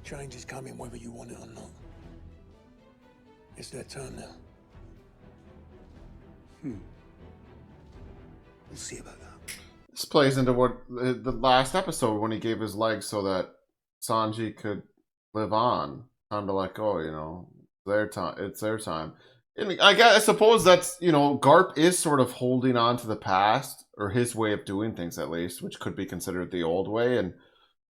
Change is coming whether you want it or not. It's their turn now. We'll see about that. This plays into what the last episode when he gave his leg so that Sanji could live on. Time to let go, you know. Their time. It's their time. And I suppose that's, you know, Garp is sort of holding on to the past, or his way of doing things at least, which could be considered the old way, and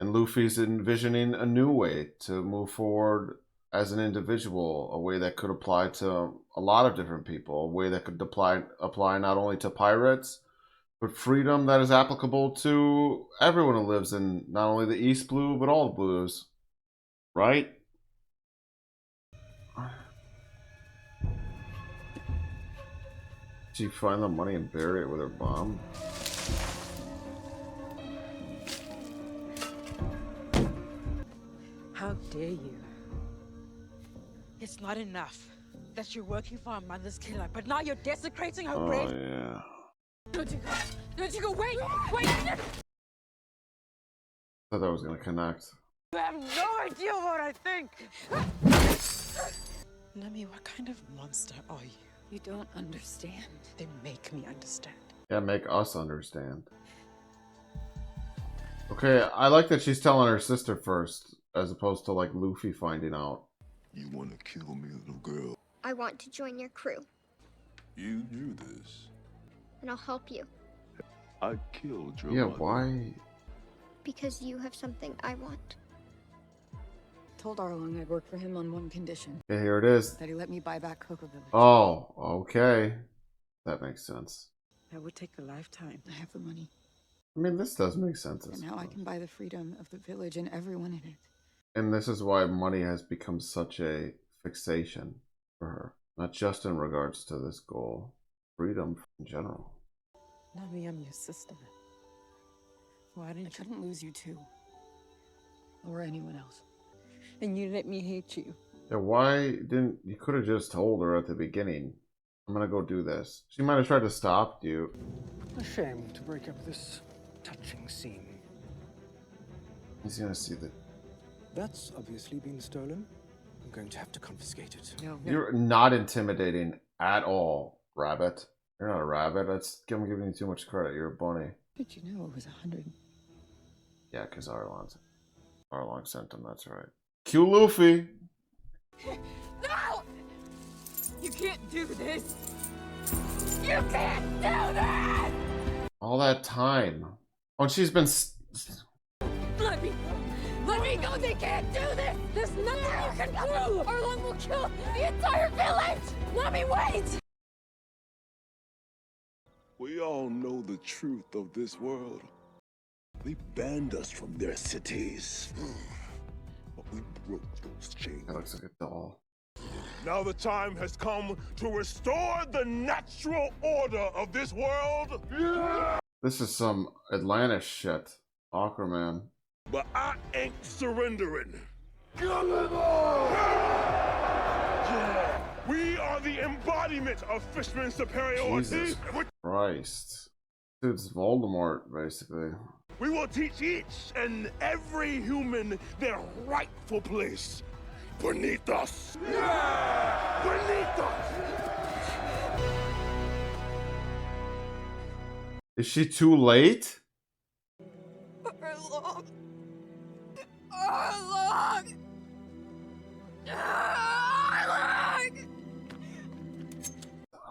Luffy's envisioning a new way to move forward as an individual, a way that could apply to a lot of different people, a way that could apply not only to pirates, but freedom that is applicable to everyone who lives in not only the East Blue, but all the blues. Right? Did she find the money and bury it with her bomb? How dare you? It's not enough that you're working for our mother's killer, but now you're desecrating her grave. Oh, yeah. Don't you go, wait! I thought that was going to connect. You have no idea what I think! Nami, what kind of monster are you? You don't understand. They make me understand. Yeah, make us understand. Okay, I like that she's telling her sister first, as opposed to like Luffy finding out. You want to kill me, little girl? I want to join your crew, You knew this. and I'll help you. I killed your Yeah, mother. why? Because you have something I want. Told Arlong I'd work for him on one condition. Okay, here it is. That he let me buy back Cocoa Village. Oh, okay. That makes sense. That would take a lifetime. I have the money. I mean, this does make sense. And now I can buy the freedom of the village and everyone in it. And this is why money has become such a fixation for her. Not just in regards to this goal. Freedom in general. Nami, I'm your sister. Why didn't I couldn't lose you too. Or anyone else. And you let me hate you. Yeah, why didn't you could have just told her at the beginning, I'm gonna go do this. She might have tried to stop you. A shame to break up this touching scene. He's gonna see that. That's obviously been stolen. I'm going to have to confiscate it. No. You're not intimidating at all, rabbit. You're not a rabbit. I'm giving you too much credit. You're a bunny. Did you know it was 100? Yeah, because Arlong sent him, that's right. Q Luffy! No! You can't do this! You can't do this! All that time. Oh, and she's been... Let me go! Let me go! They can't do this! There's nothing you can do! Arlong will kill the entire village! Nami, wait! We all know the truth of this world. They banned us from their cities. But we broke those chains. That looks like a doll. Now the time has come to restore the natural order of this world. This is some Atlantis shit. Aquaman. But I ain't surrendering. Give it up! We are the embodiment of fisherman's superiority. Jesus Christ. Dude's Voldemort, basically. We will teach each and every human their rightful place beneath us. Yeah! Beneath us! Is she too late? Arlong. Arlong. Arlong.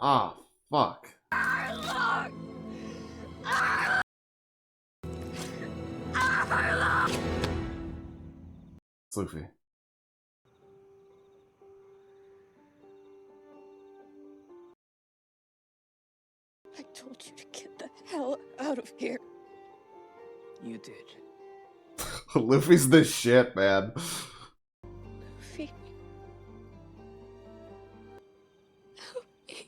Ah, fuck. Arlong. Arlong. Arlong. It's Luffy. I told you to get the hell out of here. You did. Luffy's the shit, man. Luffy. Help me.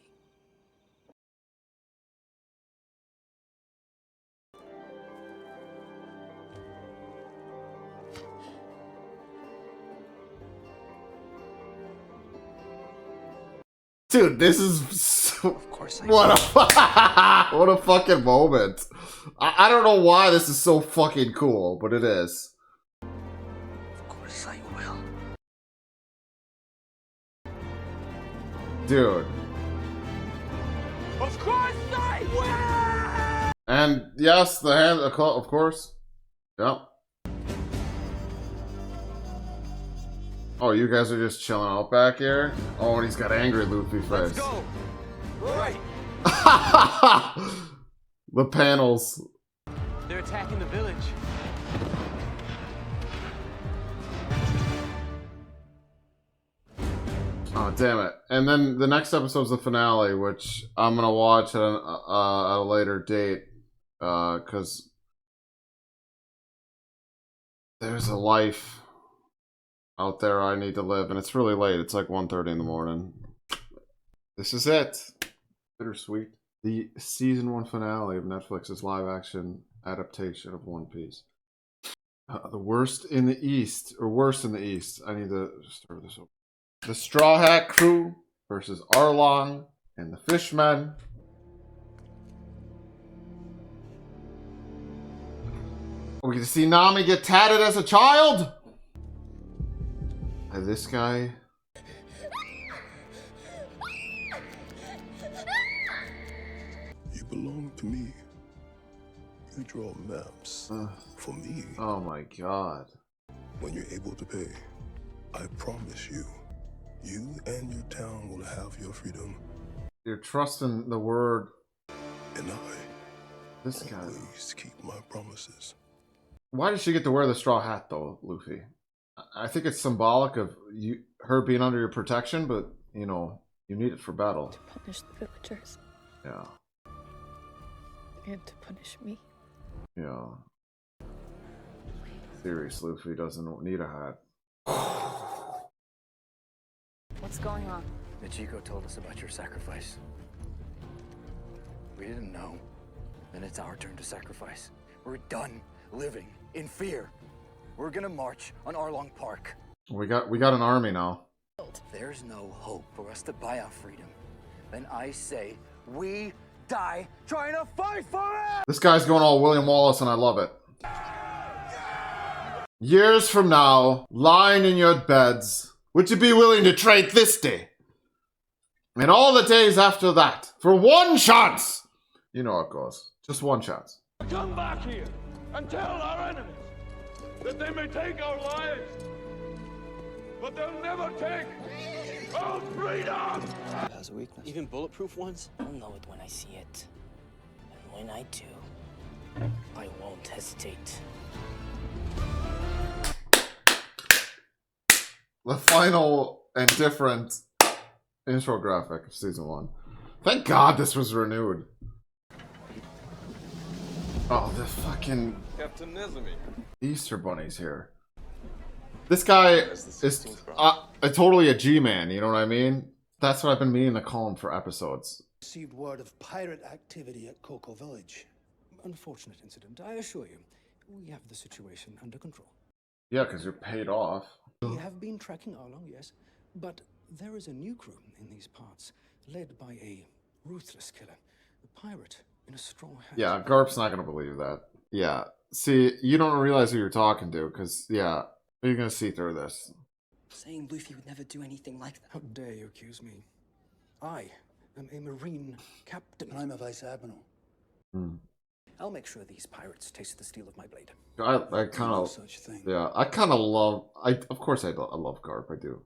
Dude, this is so... Of course I what a what a fucking moment. I don't know why this is so fucking cool, but it is. Of course I will. Dude. Of course I will! And yes, the hand, of course. Yep. Oh, you guys are just chilling out back here? Oh, and he's got angry Luffy face. Let's go. Right. The panels. They're attacking the village. Oh, damn it. And then the next episode's the finale, which I'm going to watch at a later date. Because there's a life out there I need to live. And it's really late. It's like 1:30 in the morning. This is it. Bittersweet. The season 1 finale of Netflix's live-action adaptation of One Piece. The worst in the East, or worst in the East. I need to start this over. The Straw Hat Crew versus Arlong and the Fishmen. We get to see Nami get tatted as a child. And this guy. You belong to me. You draw maps for me. Oh my god. When you're able to pay, I promise you, you and your town will have your freedom. You're trusting the word. And I This guy. always keep my promises. Why does she get to wear the straw hat though, Luffy? I think it's symbolic of her being under your protection, but you know, you need it for battle. To punish the villagers. Yeah. And to punish me. Yeah. Serious Luffy doesn't need a hat. What's going on? Michiko told us about your sacrifice. We didn't know. Then it's our turn to sacrifice. We're done living in fear. We're gonna march on Arlong Park. We got an army now. If there's no hope for us to buy our freedom, then I say we die trying to fight for it! This guy's going all William Wallace and I love it. Years from now, lying in your beds, would you be willing to trade this day? And all the days after that, for one chance! You know how it goes. Just one chance. Come back here and tell our enemies that they may take our lives, but they'll never take our freedom! Has a weakness. Even bulletproof ones? I'll know it when I see it. And when I do, I won't hesitate. The final and different intro graphic of season 1. Thank God this was renewed. Oh, the fucking Captain Nezumi. Easter Bunny's here. This guy is totally a G-man, you know what I mean? That's what I've been meaning to call him for episodes. Received word of pirate activity at Cocoa Village. Unfortunate incident, I assure you. We have the situation under control. Yeah, because you're paid off. We have been tracking Arlong, yes, but There is a new crew in these parts, led by a ruthless killer, a pirate in a straw hat. Yeah, Garp's not gonna believe that. Yeah. See, you don't realize who you're talking to, because, yeah, you're gonna see through this. Saying Luffy would never do anything like that. How dare you accuse me? I am a Marine captain. I'm a Vice Admiral. Hmm. I'll make sure these pirates taste the steel of my blade. I kind of, yeah, I kind of love, of course I love Garp, I do.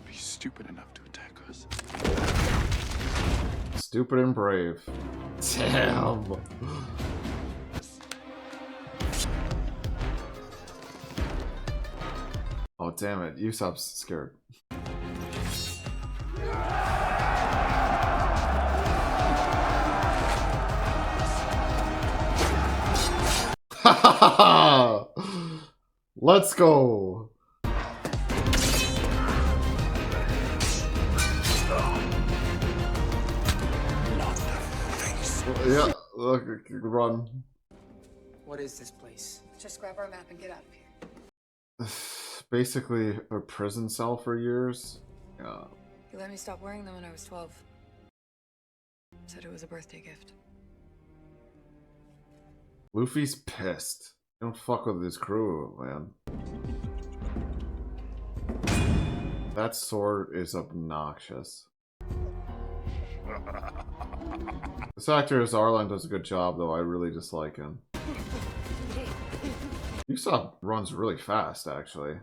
Be stupid enough to attack us. Stupid and brave. Damn. Oh, damn it. Usopp's scared. Let's go. Yeah, look, run. What is this place? Just grab our map and get out of here. Basically a prison cell for years. Yeah. He let me stop wearing them when I was 12. Said it was a birthday gift. Luffy's pissed. Don't fuck with his crew, man. That sword is obnoxious. This actor as Arlen does a good job, though. I really dislike him. Usopp runs really fast, actually.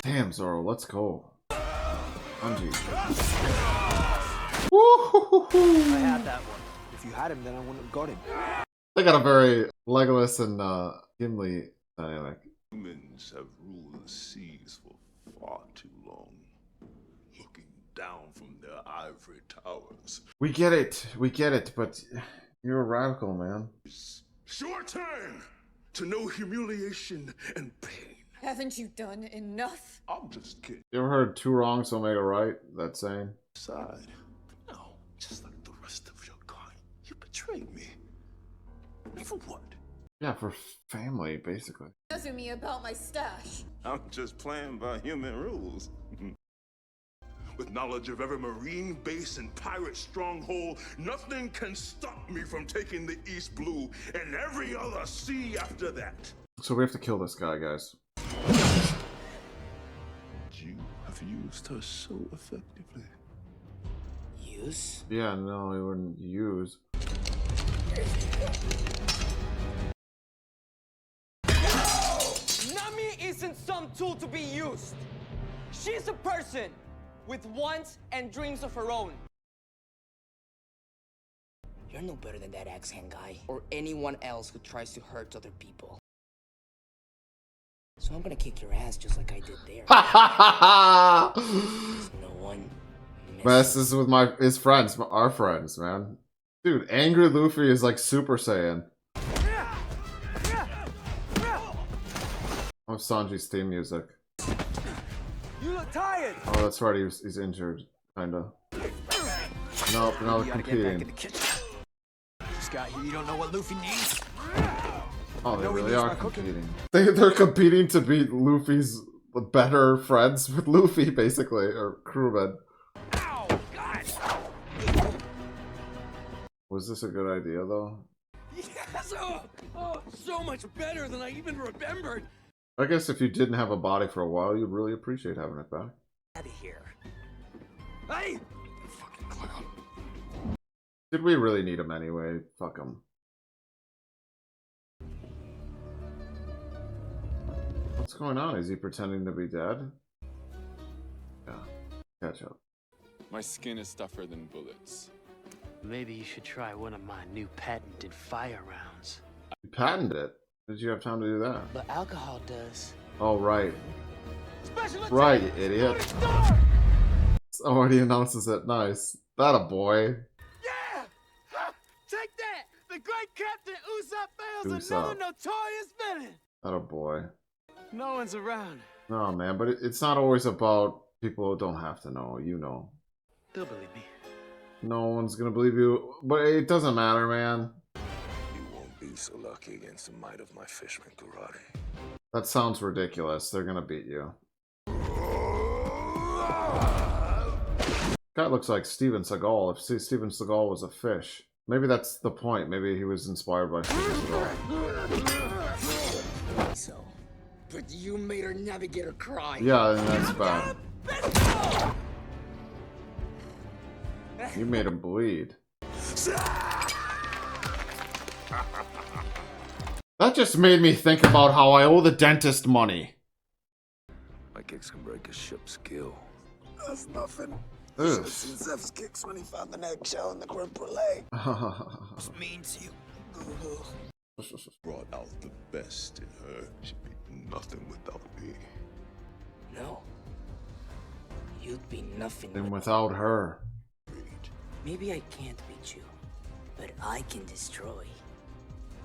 Damn, Zoro, let's go. Anji. I had that one. If you had him, then I wouldn't have got him. They got a very Legolas and Gimli dynamic. Humans have ruled the seas for far too long, looking down from their ivory towers. We get it, but you're a radical, man. It's your turn to know humiliation and pain. Haven't you done enough? I'm just kidding. You ever heard two wrongs don't make a right? That saying? Side. No, just like the rest of your kind. You betrayed me. And for what? Yeah, for family, basically. Asking me about my stash. I'm just playing by human rules. With knowledge of every marine base and pirate stronghold, nothing can stop me from taking the East Blue and every other sea after that. So we have to kill this guy, guys. You have used her so effectively. Use? Yeah, no, he wouldn't use. Nami isn't some tool to be used. She's a person with wants and dreams of her own. You're no better than that axe-hand guy or anyone else who tries to hurt other people. So I'm gonna kick your ass just like I did there. No one messes with his friends, our friends, man. Dude, angry Luffy is like Super Saiyan. Oh, Sanji's theme music. You look tired. Oh, that's right. He's injured, kinda. Nope, no, competing. This guy here, you don't know what Luffy needs. Oh, they really are competing. They're competing to be Luffy's better friends with Luffy, basically, or crewmen. Ow, God. Was this a good idea, though? Yes! Oh, so much better than I even remembered. I guess if you didn't have a body for a while, you'd really appreciate having it back. Out of here. Hey! Fucking clown. Did we really need him anyway? Fuck him. What's going on? Is he pretending to be dead? Yeah. Catch up. My skin is tougher than bullets. Maybe you should try one of my new patented fire rounds. You patented it? Did you have time to do that? But alcohol does. Oh, right. Right, you idiot. Somebody announces it. Nice. That a boy. Yeah! Ha! Take that! The great Captain Usopp fails Usopp. another notorious villain! That a boy. No one's around. No, man, but it's not always about people who don't have to know. You know. They'll believe me. No one's gonna believe you. But it doesn't matter, man. You won't be so lucky against the might of my fishman karate. That sounds ridiculous. They're gonna beat you. Guy looks like Steven Seagal. If Steven Seagal was a fish. Maybe that's the point. Maybe he was inspired by Steven Seagal. So, but you made her navigator cry. Yeah, and that's bad. You made him bleed. That just made me think about how I owe the dentist money. My kicks can break a ship's keel. That's nothing. Ugh. Should've seen Zeph's kicks when he found the eggshell in the creme brulee. It's mean to you. Brought out the best in her. She'd be nothing without me. No. You'd be nothing And without her. Maybe I can't beat you, but I can destroy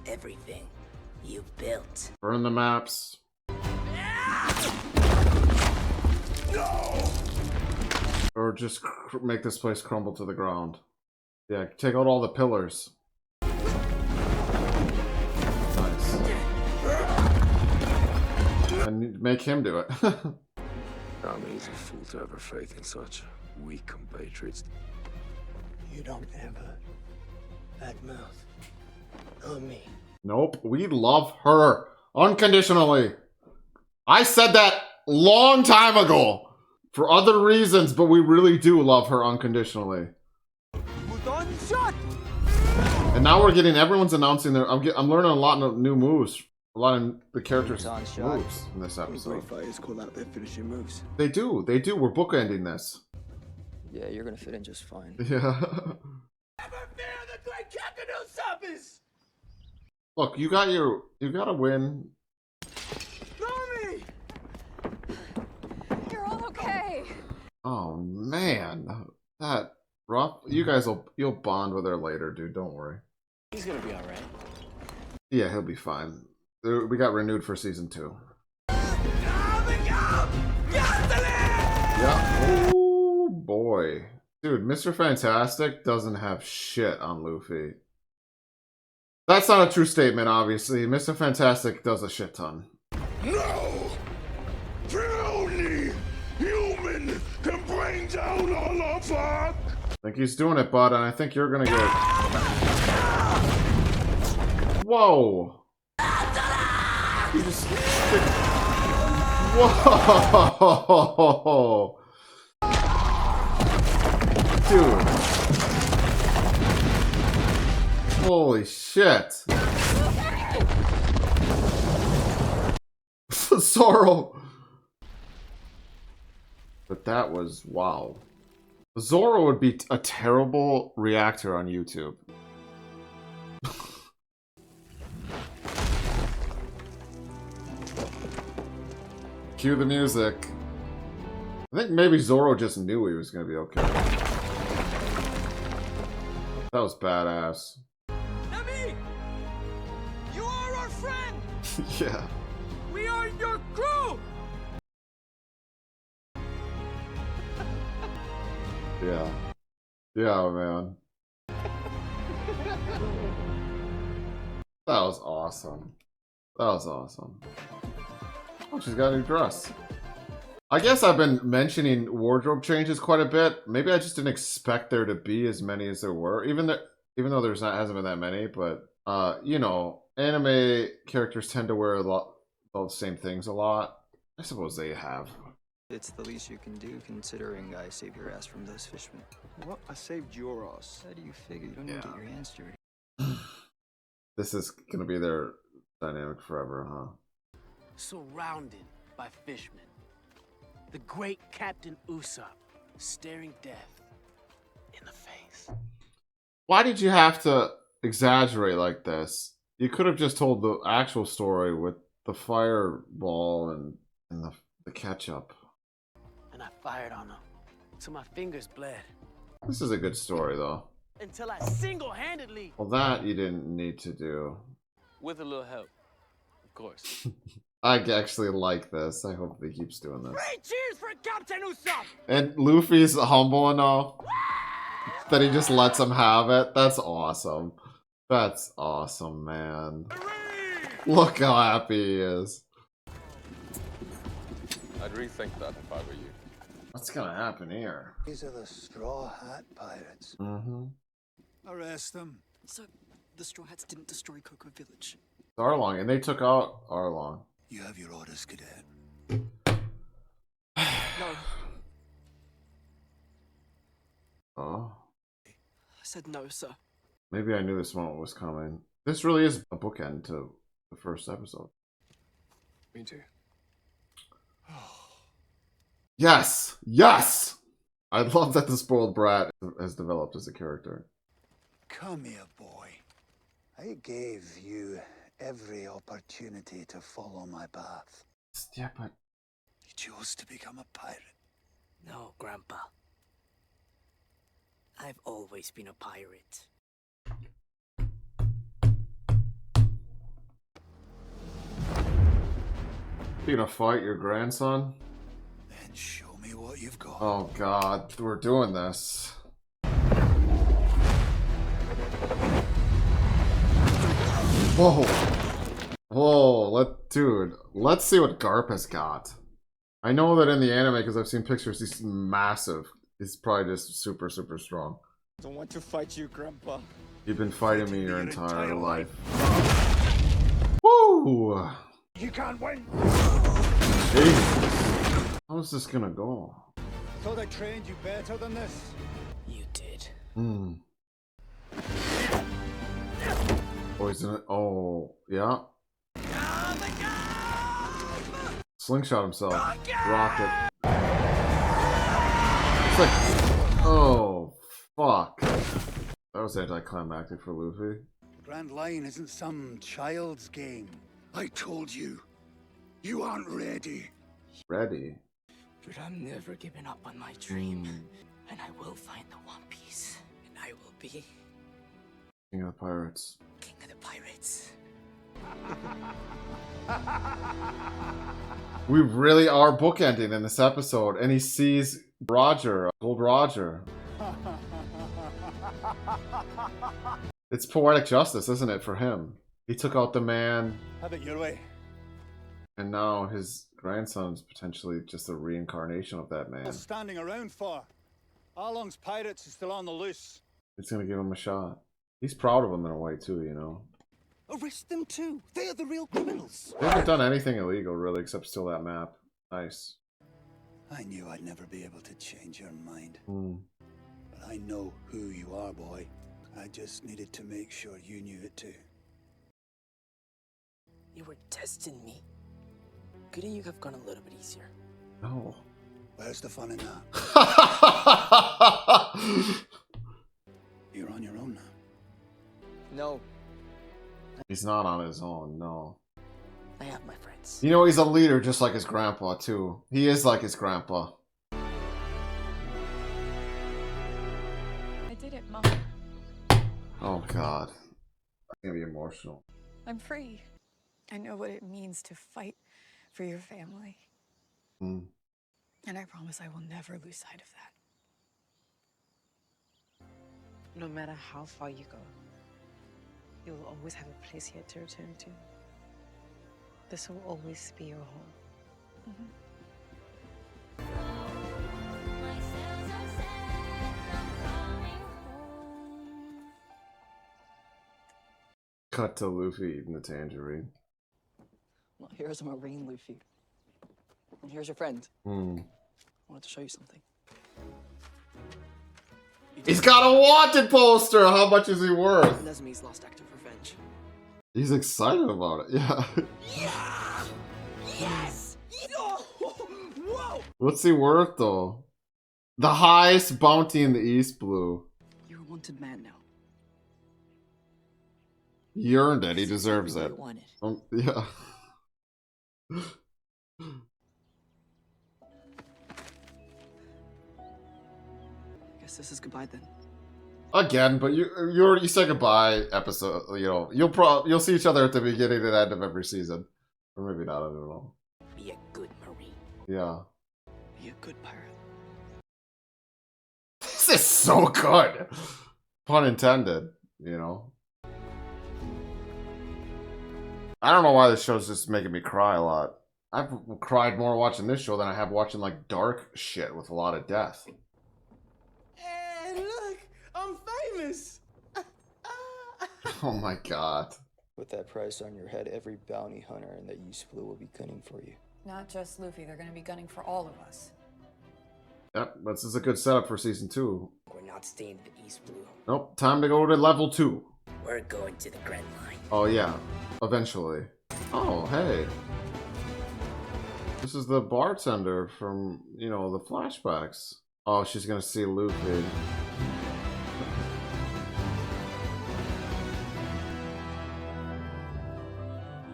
everything you built. Burn the maps. No! Or just make this place crumble to the ground. Yeah, take out all the pillars. Nice. And make him do it. I'm an easy fool to have her faith in such weak compatriots. You don't ever bad mouth on me. Nope, we love her unconditionally. I said that long time ago for other reasons, but we really do love her unconditionally. And now we're getting everyone's announcing their. I'm learning a lot of new moves, a lot of the characters' moves in this episode. Fighters call out their finishing moves. They do. We're bookending this. Yeah, you're gonna fit in just fine. Yeah. Never fear the great Captain Usopp! Look, you gotta win. Normie! You're all okay. Oh man, that rough. You guys you'll bond with her later, dude. Don't worry. He's gonna be all right. Yeah, he'll be fine. We got renewed for season 2. Yeah. Oh boy, dude, Mr. Fantastic doesn't have shit on Luffy. That's not a true statement, obviously. Mr. Fantastic does a shit ton. No! Only human can bring down all of us! I think he's doing it, bud, and I think you're gonna get... Whoa! You just... Whoa! Dude. Holy shit. Zoro. But that was, wow. Zoro would be a terrible reactor on YouTube. Cue the music. I think maybe Zoro just knew he was gonna be okay. That was badass. Nami! You are our friend! Yeah. We are your crew! Yeah. Yeah, man. That was awesome. That was awesome. Oh, she's got a new dress. I guess I've been mentioning wardrobe changes quite a bit. Maybe I just didn't expect there to be as many as there were. Even though hasn't been that many, but you know, anime characters tend to wear all the same things a lot. I suppose they have. It's the least you can do, considering I saved your ass from those fishmen. What? I saved your ass. How do you figure? You don't need to get your hands dirty. This is gonna be their dynamic forever, huh? Surrounded by fishmen. The great Captain Usopp staring death in the face. Why did you have to exaggerate like this? You could have just told the actual story with the fireball and the ketchup. And I fired on him till my fingers bled. This is a good story, though. Until I single-handedly... Well, that you didn't need to do. With a little help, of course. I actually like this. I hope he keeps doing this. Three cheers for Captain Usopp! And Luffy's humble enough. that he just lets him have it. That's awesome. That's awesome, man. Look how happy he is. I'd rethink that if I were you. What's gonna happen here? These are the Straw Hat Pirates. Mm-hmm. Arrest them. So, the Straw Hats didn't destroy Cocoa Village. Arlong, and they took out Arlong. You have your orders, Cadet. No. Oh. I said no, sir. Maybe I knew this moment was coming. This really is a bookend to the first episode. Me too. Yes! Yes! I love that the spoiled brat has developed as a character. Come here, boy. I gave you every opportunity to follow my path. Yeah, but... You chose to become a pirate. No, Grandpa. I've always been a pirate. You gonna fight your grandson? Then show me what you've got. Oh god, we're doing this. Whoa. Whoa, dude, let's see what Garp has got. I know that in the anime, because I've seen pictures, he's massive. He's probably just super, super strong. I don't want to fight you, Grandpa. You've been fighting me your entire life. Woo! You can't win. Jesus. How's this gonna go? Thought I trained you better than this. You did. Hmm. Poison it. Oh, yeah. Slingshot himself. Rocket. It's like, oh, fuck. That was anticlimactic for Luffy. Grand Line isn't some child's game. I told you. You aren't ready. Ready? But I'm never giving up on my dream. And I will find the One Piece. And I will be King of the Pirates. King of the Pirates. We really are bookending in this episode, and he sees Roger, Gold Roger. It's poetic justice, isn't it, for him? He took out the man, Have it your way. and now his grandson's potentially just a reincarnation of that man. What's standing around for? Arlong's pirates is still on the loose. It's gonna give him a shot. He's proud of him in a way too, you know. Arrest them too. They're the real criminals. They haven't done anything illegal really, except steal that map. Nice. I knew I'd never be able to change your mind. Hmm. But I know who you are, boy. I just needed to make sure you knew it too. You were testing me. Couldn't you have gone a little bit easier? No. Where's the fun in that? You're on your own now. No. He's not on his own, no. I have my friends. You know, he's a leader just like his grandpa, too. He is like his grandpa. I did it, Mom. Oh, God. I'm gonna be emotional. I'm free. I know what it means to fight for your family. Hmm. And I promise I will never lose sight of that. No matter how far you go, you will always have a place here to return to. This will always be your home. Cut to Luffy eating the tangerine. Well, here's a Marine Luffy. And here's your friend. Hmm. I wanted to show you something. He's got a wanted poster! How much is he worth? Nezumi's last act of revenge. He's excited about it, yeah. Yes! Whoa! What's he worth, though? The highest bounty in the East Blue. You're a wanted man now. He earned it. He deserves it. Wanted. Yeah. Guess this is goodbye then. Again, but you say goodbye episode. You know, you'll see each other at the beginning and end of every season, or maybe not. I don't know. Be a good Marine. Yeah. Be a good pirate. This is so good. Pun intended, you know. I don't know why this show's just making me cry a lot. I've cried more watching this show than I have watching like dark shit with a lot of death. Hey, look, I'm famous. Oh my god. With that price on your head, every bounty hunter in the East Blue will be gunning for you. Not just Luffy, they're gonna be gunning for all of us. Yep, this is a good setup for season 2. We're not staying at the East Blue. Nope, time to go to level 2. We're going to the Grand Line. Oh yeah, eventually. Oh, hey. This is the bartender from, you know, the flashbacks. Oh, she's gonna see Luffy.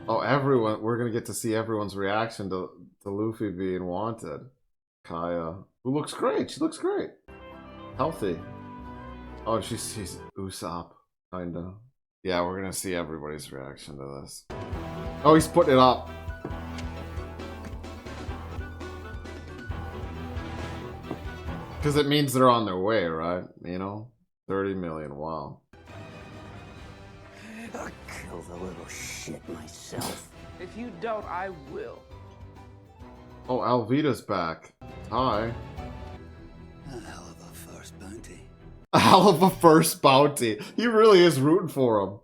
Oh, everyone, we're gonna get to see everyone's reaction to Luffy being wanted. Kaya, who looks great, she looks great. Healthy. Oh, she sees Usopp, kinda. Yeah, we're gonna see everybody's reaction to this. Oh, he's putting it up. Because it means they're on their way, right? You know? 30 million, wow. I'll kill the little shit myself. If you don't, I will. Oh, Alvida's back. Hi. A hell of a first bounty. A hell of a first bounty. He really is rooting for him.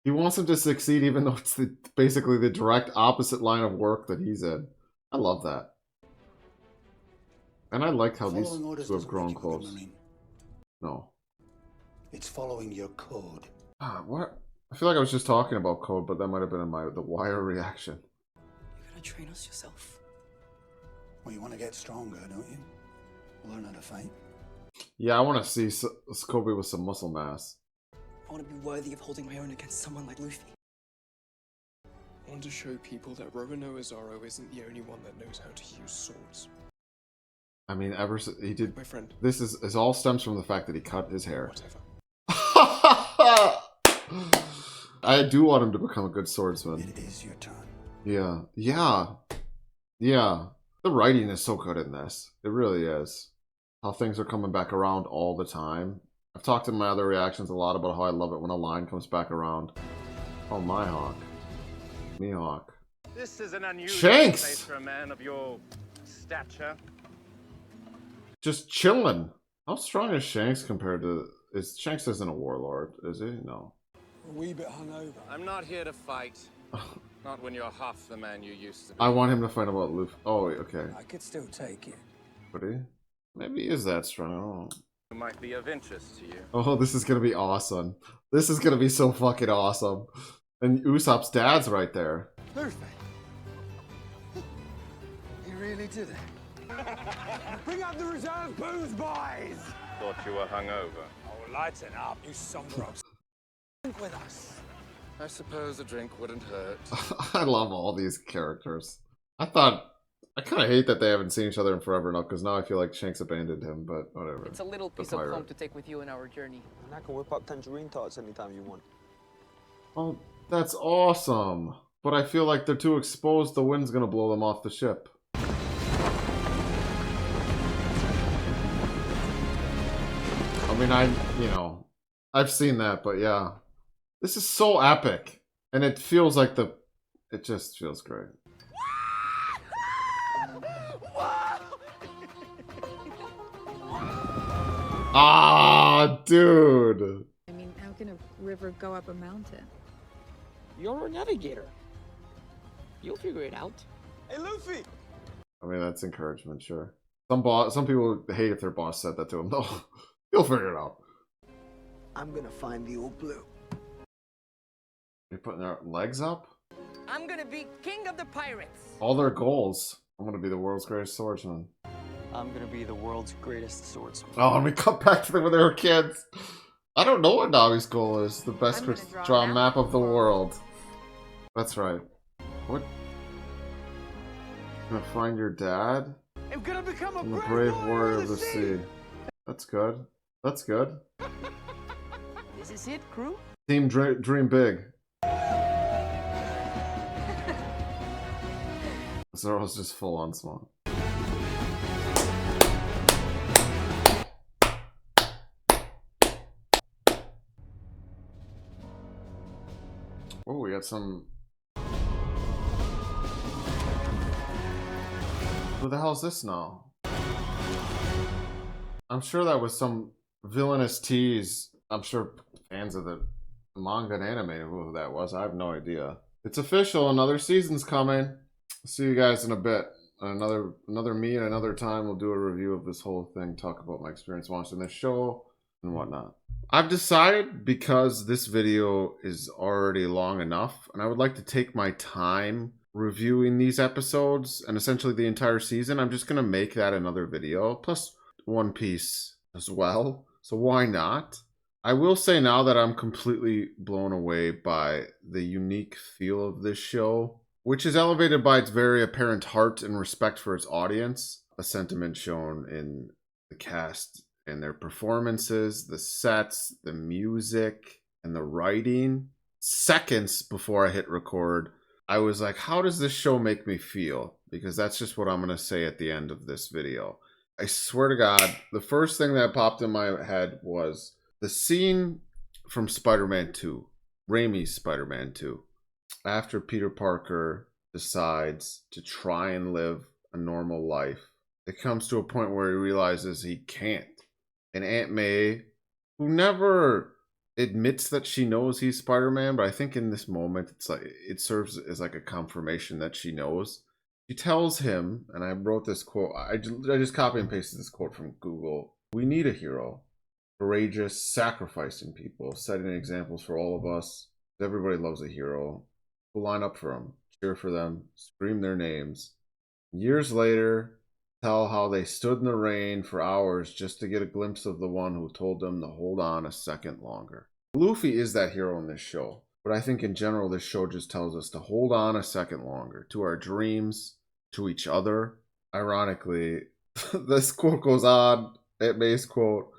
He wants him to succeed even though it's basically the direct opposite line of work that he's in. I love that. And I like how these two have grown close. No. It's following your code. What? I feel like I was just talking about code, but that might have been in the Wire reaction. You're gonna train us yourself? Well, you want to get stronger, don't you? Learn how to fight. Yeah, I want to see Kobe with some muscle mass. I want to be worthy of holding my own against someone like Luffy. I want to show people that Roanoke Zoro isn't the only one that knows how to use swords. I mean, ever since he did, my friend. This is all stems from the fact that he cut his hair. Whatever. I do want him to become a good swordsman. It is your turn. Yeah, yeah, yeah. The writing is so good in this. It really is. How things are coming back around all the time. I've talked in my other reactions a lot about how I love it when a line comes back around. Oh, my Hawk. Mihawk. This is an unusual Shanks! place for a man of your stature. Just chilling. How strong is Shanks compared to... Shanks isn't a warlord, is he? No. A wee bit hungover. I'm not here to fight. Not when you're half the man you used to be. I want him to fight about Luffy. Oh, okay. I could still take it. Would he? Maybe he is that strong. I don't know. It might be of interest to you. Oh, this is gonna be awesome. This is gonna be so fucking awesome. And Usopp's dad's right there. Luffy. You really did it. Bring up the reserve booze, boys! Thought you were hungover. Oh, lighten up, you sombrums. Drink with us. I suppose a drink wouldn't hurt. I love all these characters. I kind of hate that they haven't seen each other in forever now, because now I feel like Shanks abandoned him, but whatever. It's a little piece of home to take with you in our journey. And I can whip up tangerine tarts anytime you want. Oh, that's awesome. But I feel like they're too exposed. The wind's gonna blow them off the ship. I mean, I've seen that, but yeah. This is so epic. And it feels like it just feels great. Ah, dude. I mean, how can a river go up a mountain? You're a navigator. You'll figure it out. Hey, Luffy! I mean, that's encouragement, sure. Some people hate if their boss said that to them, though. You'll figure it out. I'm gonna find the old blue. They're putting their legs up? I'm gonna be king of the pirates. All their goals. I'm gonna be the world's greatest swordsman. I'm gonna be the world's greatest swordsman. Oh, and we cut back to them when they were kids. I don't know what Nami's goal is. The best draw a map of the world. That's right. What? Gonna find your dad? I'm gonna become I'm the brave warrior of the sea. That's good. That's good. This is it, crew? Team dream big. Zoro's just full on smart. Oh, we got some... Who the hell is this now? I'm sure that was some villainous tease. I'm sure fans of the manga and anime knew who that was. I have no idea. It's official. Another season's coming. See you guys in a bit. Another me and another time we'll do a review of this whole thing, talk about my experience watching this show and whatnot. I've decided, because this video is already long enough and I would like to take my time reviewing these episodes and essentially the entire season, I'm just gonna make that another video, plus One Piece as well. So why not? I will say now that I'm completely blown away by the unique feel of this show, which is elevated by its very apparent heart and respect for its audience, a sentiment shown in the cast and their performances, the sets, the music, and the writing. Seconds before I hit record, I was like, how does this show make me feel? Because that's just what I'm going to say at the end of this video. I swear to God, the first thing that popped in my head was the scene from Spider-Man 2, Raimi's Spider-Man 2, after Peter Parker decides to try and live a normal life. It comes to a point where he realizes he can't. And Aunt May, who never admits that she knows he's Spider-Man, but I think in this moment it's like it serves as like a confirmation that she knows. She tells him, and I wrote this quote, I just copy and pasted this quote from Google. We need a hero. Courageous, sacrificing people, setting examples for all of us. Everybody loves a hero. We'll line up for them, cheer for them, scream their names. Years later, tell how they stood in the rain for hours just to get a glimpse of the one who told them to hold on a second longer. Luffy is that hero in this show, but I think in general this show just tells us to hold on a second longer to our dreams, to each other. Ironically, this quote goes on, Aunt May's quote,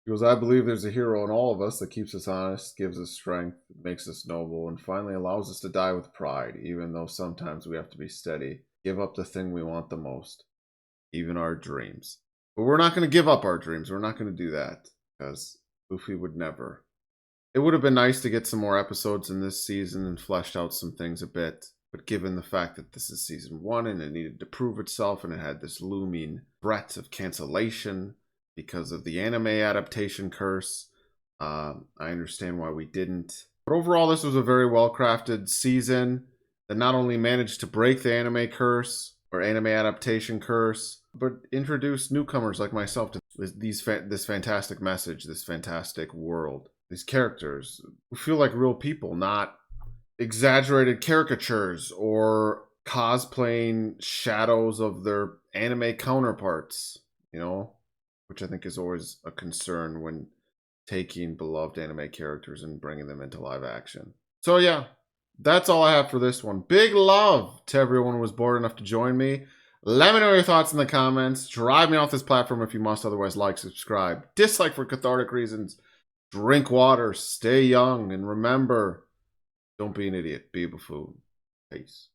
he goes, I believe there's a hero in all of us that keeps us honest, gives us strength, makes us noble, and finally allows us to die with pride, even though sometimes we have to be steady, give up the thing we want the most, even our dreams. But we're not going to give up our dreams. We're not going to do that, because Luffy would never. It would have been nice to get some more episodes in this season and fleshed out some things a bit, but given the fact that this is season 1 and it needed to prove itself and it had this looming threat of cancellation because of the anime adaptation curse, I understand why we didn't. But overall, this was a very well-crafted season that not only managed to break the anime curse or anime adaptation curse, but introduced newcomers like myself to this fantastic message, this fantastic world. These characters who feel like real people, not exaggerated caricatures or cosplaying shadows of their anime counterparts, you know? Which I think is always a concern when taking beloved anime characters and bringing them into live action. So yeah, that's all I have for this one. Big love to everyone who was bored enough to join me. Let me know your thoughts in the comments. Drive me off this platform if you must. Otherwise, like, subscribe. Dislike for cathartic reasons. Drink water. Stay young. And remember, don't be an idiot. Be a buffoon. Peace.